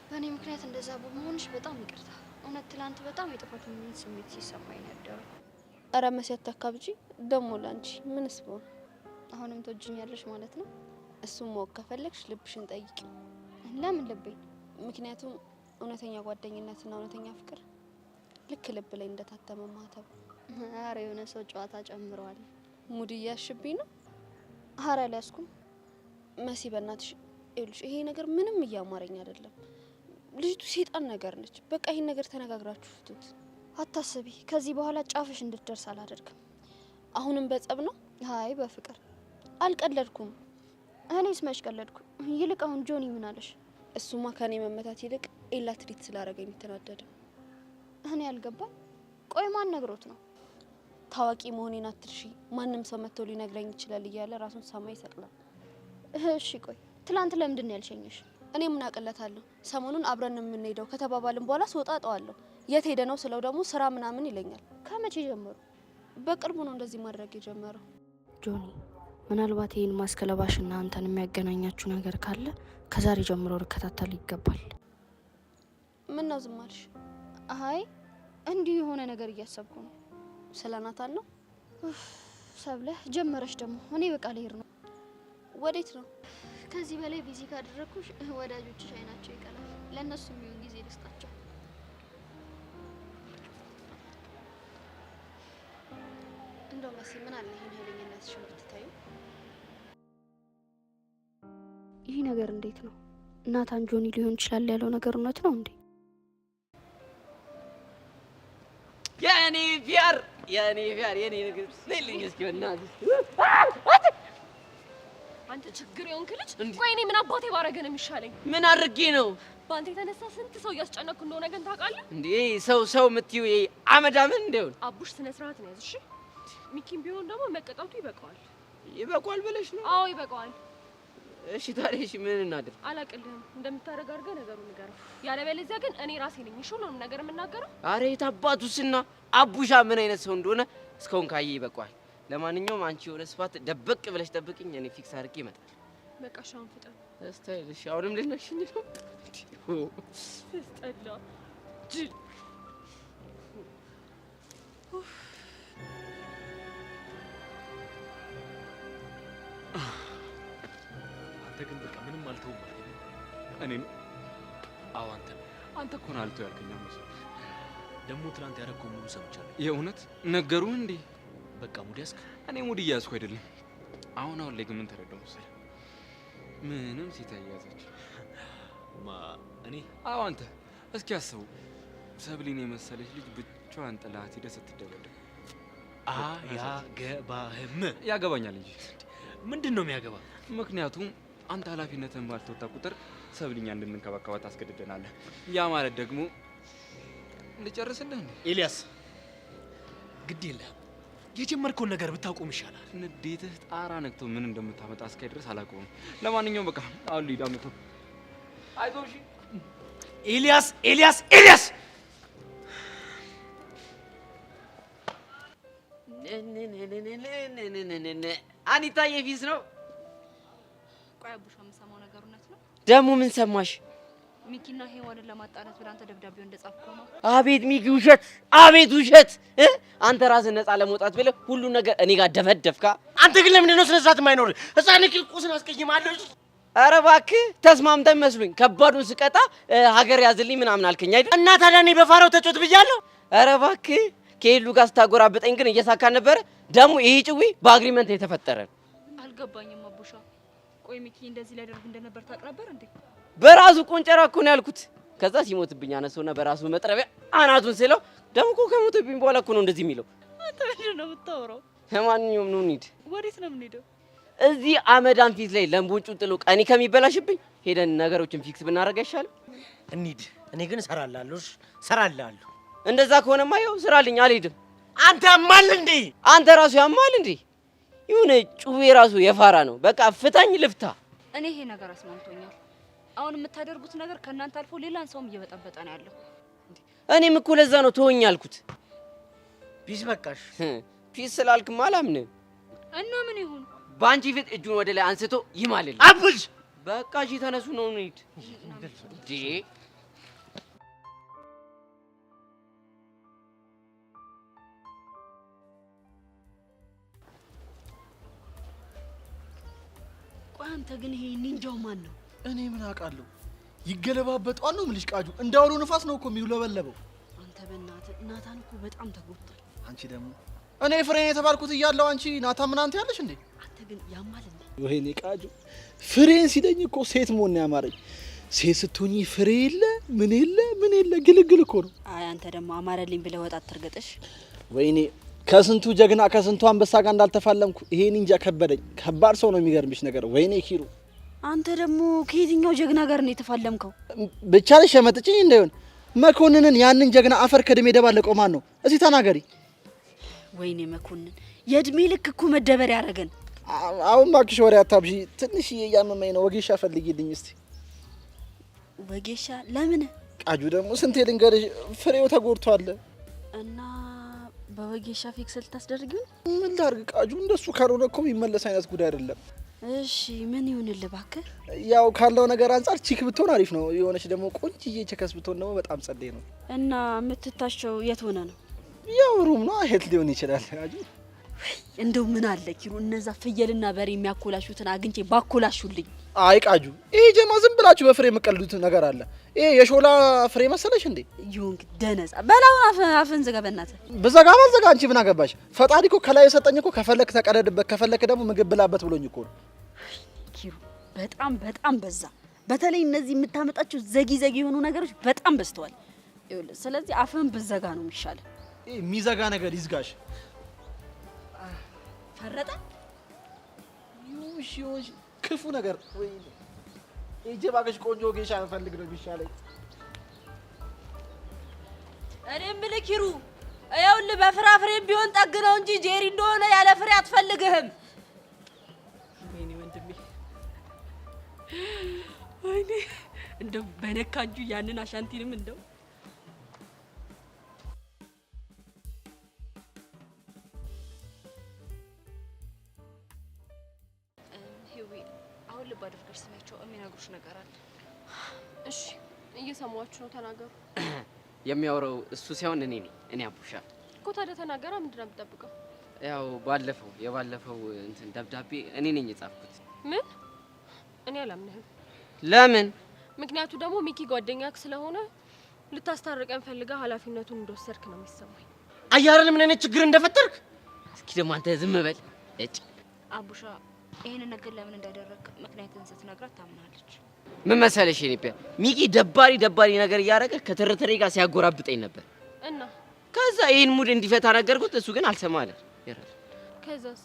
በእኔ ምክንያት እንደዛ በመሆንሽ በጣም ይቅርታ። እውነት ትላንት በጣም የጥፋተኝነት ስሜት ሲሰማኝ ነበር። ኧረ መሲ አታካብጂ። ደሞ ላንቺ ምንስ ብሆን አሁንም ትወጂኛለሽ ማለት ነው? እሱም ማወቅ ከፈለግሽ ልብሽን ጠይቂ። ለምን ልቤ? ምክንያቱም እውነተኛ ጓደኝነትና እውነተኛ ፍቅር ልክ ልብ ላይ እንደታተመ ማተብ። ኧረ የሆነ ሰው ጨዋታ ጨምረዋል። ሙድ እያሽብኝ ነው። ኧረ አልያዝኩም። መሲ በእናትሽ ይኸውልሽ፣ ይሄ ነገር ምንም እያማረኝ አይደለም። ልጅቱ ሴጣን ነገር ነች። በቃ ይሄን ነገር ተነጋግራችሁ ፍቱት። አታስቢ፣ ከዚህ በኋላ ጫፍሽ እንድትደርስ አላደርግም። አሁንም በጸብ ነው? አይ በፍቅር አልቀለድኩም። እኔስ መች ቀለድኩ? ይልቅ አሁን ጆኒ ምን አለሽ? እሱማ ከኔ መመታት ይልቅ ኤላ ትሪት ስላደረገኝ ተናደደ። እኔ አልገባኝ። ቆይ ማን ነግሮት ነው? ታዋቂ መሆኔን አትርሺ፣ ማንም ሰው መጥቶ ሊነግረኝ ይችላል እያለ ራሱን ሰማይ ይሰቅላል። እሺ ቆይ ትላንት ለምንድን ነው ያልሸኘሽ? እኔ ምን አቅለታለሁ? ሰሞኑን አብረን የምንሄደው ከተባባልን በኋላ ስወጣ ጠዋለሁ። የት ሄደ ነው ስለው ደግሞ ስራ ምናምን ይለኛል። ከመቼ ጀምሮ? በቅርቡ ነው እንደዚህ ማድረግ የጀመረው። ጆኒ፣ ምናልባት ይህን ማስከለባሽና አንተን የሚያገናኛችሁ ነገር ካለ ከዛሬ ጀምሮ ልከታተል ይገባል። ምን ነው ዝም አልሽ? አይ እንዲሁ የሆነ ነገር እያሰብኩ ነው። ስለ ናታን ነው? ሰብለ ጀመረሽ ደግሞ። እኔ በቃ ልሄድ ነው። ወዴት ነው? ከዚህ በላይ ቢዚ ካደረኩሽ ወዳጆችሽ አይናቸው ይቀላል። ለእነሱ የሚሆን ጊዜ ልስጣቸው። እንደው መሲ ምን አለ ይሄን ኃይለኝነትሽን ብትታዩ። ይህ ነገር እንዴት ነው? ናታን ጆኒ ሊሆን ይችላል ያለው ነገር እውነት ነው እንዴ? የኔ ፊያር የኔ ንግስት ለልኝ እስኪ በእናትሽ አንተ ችግር የሆንክ ልጅ። ቆይ እኔ ምን አባቴ ባረገ ነው የሚሻለኝ? ምን አድርጌ ነው? በአንተ የተነሳ ስንት ሰው እያስጨነኩ እንደሆነ ግን ታውቃለህ እንዴ? ሰው የምትይው አመዳምን እንደው አቡሽ ስነ ስርዓት ነው ያዝ። እሺ ሚኪም ቢሆን ደግሞ መቀጣቱ ይበቃዋል። ይበቃዋል ብለሽ ነው? አዎ ይበቃዋል። እሺ ታዲያ እሺ ምን እናድር? አላቅልህም እንደምታረግ አድርገህ ነገሩን ንገረው። ያለበለዚያ ግን እኔ ራሴ ነኝ ሁሉንም ነገር የምናገረው። አረ የታባቱስና አቡሻ ምን አይነት ሰው እንደሆነ እስካሁን ካየ ይበቃዋል። ለማንኛውም አንቺ የሆነ ስፋት ደበቅ ብለሽ ጠብቅኝ፣ እኔ ፊክስ አድርጌ እመጣለሁ። በቃ ሻውን ፍጠን። እስታይልሽ አሁንም ልነሽኝ ነው? እስጠላ ጅል። አንተ ግን በቃ ምንም አልተውም ማለት ነው። እኔም አዎ አንተ እኮ ነው አልተው ያልከኝ መስሎኝ። ደግሞ ትናንት ያደረገው ሙሉ ሰምቻለሁ። የእውነት ነገሩን እንዴ? በቃ ሙድ ያዝክ? እኔ ሙድ እያዝኩ አይደለም። አሁን ላይ ግን ምን ተረዳው መሰለህ? ምንም ሴት ያያዘች እኔ? አዎ አንተ። እስኪ አስቡ፣ ሰብሊን የመሰለች ልጅ ብቻዋን ጥላት ሄደ ስትደበደብ። አያገባህም። ያገባኛል እንጂ። ምንድን ነው የሚያገባ? ምክንያቱም አንተ ኃላፊነትን ባልተወጣ ቁጥር ሰብሊኛ እንድንከባከባት ታስገድደናለህ። ያ ማለት ደግሞ ልጨርስልህ እንዴ? ኤልያስ ግድ የለህም። የጀመርከውን ነገር ብታቆም ይሻላል። ንዴትህ ጣራ ነክቶ ምን እንደምታመጣ እስካይ ድረስ አላውቀውም። ለማንኛውም በቃ አሁን ሊዳ መቶ አይዞሽ ኤልያስ አኒታ የፊስ ነው። ቆይ አቡሻ የምሰማው ነገር እውነት ነው? ደግሞ ምን ሰማሽ? ሚኪና ሄዋንን ለማጣላት ብለህ አንተ ደብዳቤው እንደጻፍከው ነው? አቤት ሚኪ ውሸት! አቤት ውሸት! አንተ ራስህ ነፃ ለመውጣት ብለህ ሁሉ ነገር እኔ ጋር ደፈደፍካ። አንተ ግን ለምንድን ነው ስነ ስርዓት የማይኖር? ህፃን ቂርቆስን አስቀይማለሁ። ኧረ እባክህ ተስማምተን መስሉኝ። ከባዱን ስቀጣ ሀገር ያዝልኝ ምናምን አልከኝ አይደል? እና ታዲያ እኔ በፋራው ተጮት ብያለሁ። ኧረ እባክህ ከሄሉ ጋር ስታጎራብጠኝ ግን እየሳካን ነበረ። ደግሞ ይሄ ጭዊ በአግሪመንት የተፈጠረ አልገባኝም አቡሻ። ቆይ ሚኪ እንደዚህ ሊያደርግ እንደነበር ታውቅ ነበር እንዴ? በራሱ ቆንጨራ እኮ ነው ያልኩት። ከዛ ሲሞትብኝ አነሰውና በራሱ መጥረቢያ አናቱን ስለው ደግሞ እኮ ከሞትብኝ በኋላ እኮ ነው እንደዚህ የሚለው። አንተ ምንድን ነው የምታወራው? ለማንኛውም ነው እንሂድ። ወዴት ነው የምንሄደው? እዚህ አመዳን ፊት ላይ ለምቦጩን ጥሎ ቀኒ ከሚበላሽብኝ ሄደን ነገሮችን ፊክስ ብናደርግ አይሻልም? እንሂድ። እኔ ግን እሰራልሃለሁ። እንደዛ ከሆነማ ይኸው ስራልኝ፣ አልሄድም። አንተ ያማል እንዴ? አንተ ራሱ ያማል እንዴ? ይሁን ጩቤ ራሱ የፋራ ነው። በቃ ፍታኝ ልፍታ። እኔ ይሄ ነገር አስማምቶኛል። አሁን የምታደርጉት ነገር ከእናንተ አልፎ ሌላን ሰውም እየበጠበጠ ነው ያለው። እኔም እኮ ለዛ ነው ተወኝ ያልኩት። ፒስ በቃሽ። ፒስ ስላልክማ አላምንም። እና ምን ይሁን? በአንቺ ፊት እጁን ወደ ላይ አንስቶ ይማልል። አቡሽ በቃ እሺ ተነሱ ነው እንሂድ። ቆይ አንተ ግን ይሄ ኒንጃው ማን ነው? እኔ ምን አውቃለሁ? ይገለባበጣል ነው የምልሽ ቃጁ። እንዳውሎ ንፋስ ነው እኮ የሚውለበለበው። አንተ በእናትህ ናታን እኮ በጣም ተጎድቷል። አንቺ ደግሞ እኔ ፍሬን የተባልኩት እያለሁ አንቺ ናታን ምን አንተ ያለሽ እንዴ? አንተ ግን ያማል እንዴ? ወይኔ ቃጁ ፍሬን ሲለኝ እኮ ሴት መሆን ነው ያማረኝ። ሴት ስትሆኚ ፍሬ የለ ምን የለ ግልግል እኮ ነው። አይ አንተ ደግሞ አማረልኝ ብለህ ወጣት ትርገጥሽ። ወይኔ ከስንቱ ጀግና ከስንቱ አንበሳ ጋር እንዳልተፋለምኩ ይሄ ኒንጃ ከበደኝ። ከባድ ሰው ነው የሚገርምሽ ነገር። ወይኔ ኪሩ አንተ ደግሞ ከየትኛው ጀግና ጋር ነው የተፋለምከው? ብቻ ላይ ሸመጥጭኝ እንዳይሆን መኮንንን ያንን ጀግና አፈር ከድሜ ደባለቀው ማን ነው? እስቲ ተናገሪ። ወይኔ መኮንን የእድሜ ልክ እኮ መደበር ያደረገን። አሁን እባክሽ ወሬ አታብዢ። ትንሽ እያመመኝ ነው። ወጌሻ ፈልጊልኝ እስቲ። ወጌሻ ለምን? ቃጁ ደግሞ ስንቴ ልንገርሽ ፍሬው ተጎድቷል እና በወጌሻ ፊክስ ልታስደርጊው? ምን ላድርግ ቃጁ፣ እንደሱ ካልሆነ እኮ የሚመለስ አይነት ጉዳይ አይደለም። እሺ ምን ይሁንልህ እባክህ? ያው ካለው ነገር አንጻር ቺክ ብትሆን አሪፍ ነው። የሆነች ደግሞ ቆንጅዬ ቸከስ ብትሆን ደግሞ በጣም ጸዴ ነው። እና የምትታቸው የት ሆነ ነው? ያው ሩም ነው የት ሊሆን ይችላል? ቃጁ እንደው ምን አለ ኪሩ እነዛ ፍየልና በሬ የሚያኮላሹትን አግኝቼ ባኮላሹልኝ። አይ ቃጁ ይሄ ጀማ ዝም ብላችሁ በፍሬ የምቀልዱት ነገር አለ። ይሄ የሾላ ፍሬ መሰለሽ እንዴ? ይሁን ደነዛ በላውን አፍን ዝጋ በእናትህ። ብዘጋ ባልዘጋ አንቺ ምን አገባሽ? ፈጣሪ እኮ ከላይ የሰጠኝ እኮ ከፈለክ ተቀደድበት ከፈለክ ደግሞ ምግብ ብላበት ብሎኝ እኮ ነው። ኪሩ በጣም በዛ። በተለይ እነዚህ የምታመጣቸው ዘጊ የሆኑ ነገሮች በጣም በዝተዋል። ይኸውልህ ስለዚህ አፍን ብዘጋ ነው የሚሻለው። ይሄ የሚዘጋ ነገር ይዝጋሽ። ፈረጠ ይሁን ክፉ ነገር ወይ እጄ ባገሽ ቆንጆ ጌሻ እንፈልግ ነው የሚሻለኝ። እኔ የምልህ ኪሩ ይኸውልህ በፍራፍሬም ቢሆን ጠግነው እንጂ ጄሪ እንደሆነ ያለ ፍሬ አትፈልግህም። ወይኔ ወንድሜ ወይኔ እንደው በነካጁ ያንን አሻንቲንም እንደው ልብ አድርገሽ ስሚያቸው፣ የሚነግሩሽ ነገር አለ። እሺ እየሰማችሁ ነው፣ ተናገሩ። የሚያወራው እሱ ሳይሆን እኔ ነኝ። እኔ አቡሻ እኮ። ታዲያ ተናገራ። ምንድን ነው የምትጠብቀው? ያው የባለፈው እንትን ደብዳቤ እኔ ነኝ የጻፍኩት። ምን? እኔ አላምንህም። ለምን? ምክንያቱ ደግሞ ሚኪ ጓደኛክ ስለሆነ ልታስታርቀን ፈልጋ ኃላፊነቱን እንደወሰድክ ነው የሚሰማኝ። አያረን ምን አይነት ችግር እንደፈጠርክ እስኪ ደግሞ አንተ ዝም በል። እጭ አቡሻ ይሄን ነገር ለምን እንዳደረክ ምክንያቱን ስትነግራት ታምናለች። ምን መሰለሽ ኢትዮጵያ ሚኪ ደባሪ ነገር እያደረገ ከተረተሬ ጋር ሲያጎራብጠኝ ነበር እና ከዛ ይሄን ሙድ እንዲፈታ ነገርኩት። እሱ ግን አልሰማለ ይራስ።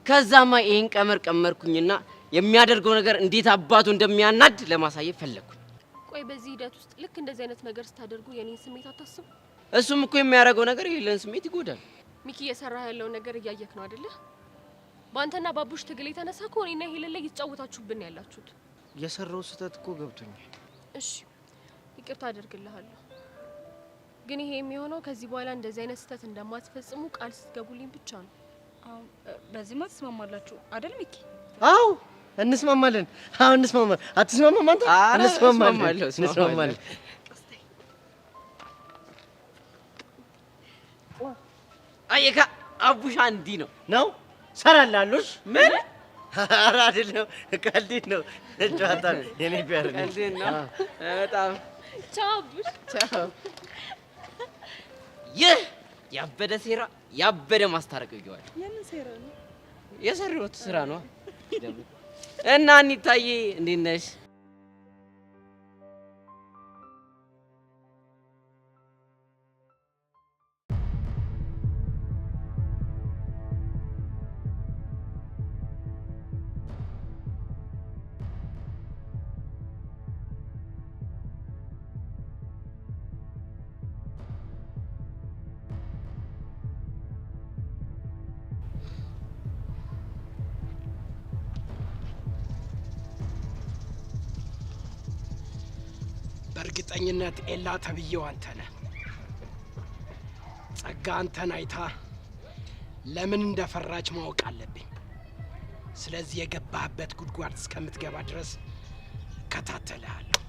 ከዛማ ይሄን ቀመርኩኝና የሚያደርገው ነገር እንዴት አባቱ እንደሚያናድ ለማሳየት ፈለኩኝ። ቆይ በዚህ ሂደት ውስጥ ልክ እንደዚህ አይነት ነገር ስታደርጉ የኔን ስሜት አታስቡ? እሱም እኮ የሚያደርገው ነገር የሌለን ስሜት ይጎዳል። ሚኪ እየሰራ ያለው ነገር እያየክ ነው አይደለ? ባንተና ባቡሽ ትግል የተነሳ እኮ እኔና ሄለን ላይ እየተጫወታችሁብን ያላችሁት። የሰራው ስህተት እኮ ገብቶኛል። እሺ ይቅርታ አደርግልሃለሁ፣ ግን ይሄ የሚሆነው ከዚህ በኋላ እንደዚህ አይነት ስህተት እንደማትፈጽሙ ቃል ስትገቡልኝ ብቻ ነው። አዎ በዚህማ ትስማማላችሁ አይደል ሚኪ? አዎ እንስማማለን። አዎ እንስማማለን። አትስማማም አንተ? እንስማማለን። አየካ አቡሻ እንዲህ ነው ሰራላሉሽ? ምን? ኧረ አይደለም፣ ቀልድ ነው። ጨዋታ የኔ ቢያር ነው። ቀልድ ነው በጣም። ቻው አቡሽ፣ ቻው። ይህ ያበደ ሴራ፣ ያበደ ማስታረቅ ይገዋል። የምን ሴራ ነው? የሰሪዎት ስራ ነው። እና እንታዬ እንዴት ነሽ? በእርግጠኝነት ኤላ ተብዬው አንተ ነህ። ጸጋ አንተን አይታ ለምን እንደፈራች ማወቅ አለብኝ። ስለዚህ የገባህበት ጉድጓድ እስከምትገባ ድረስ እከታተልሃለሁ።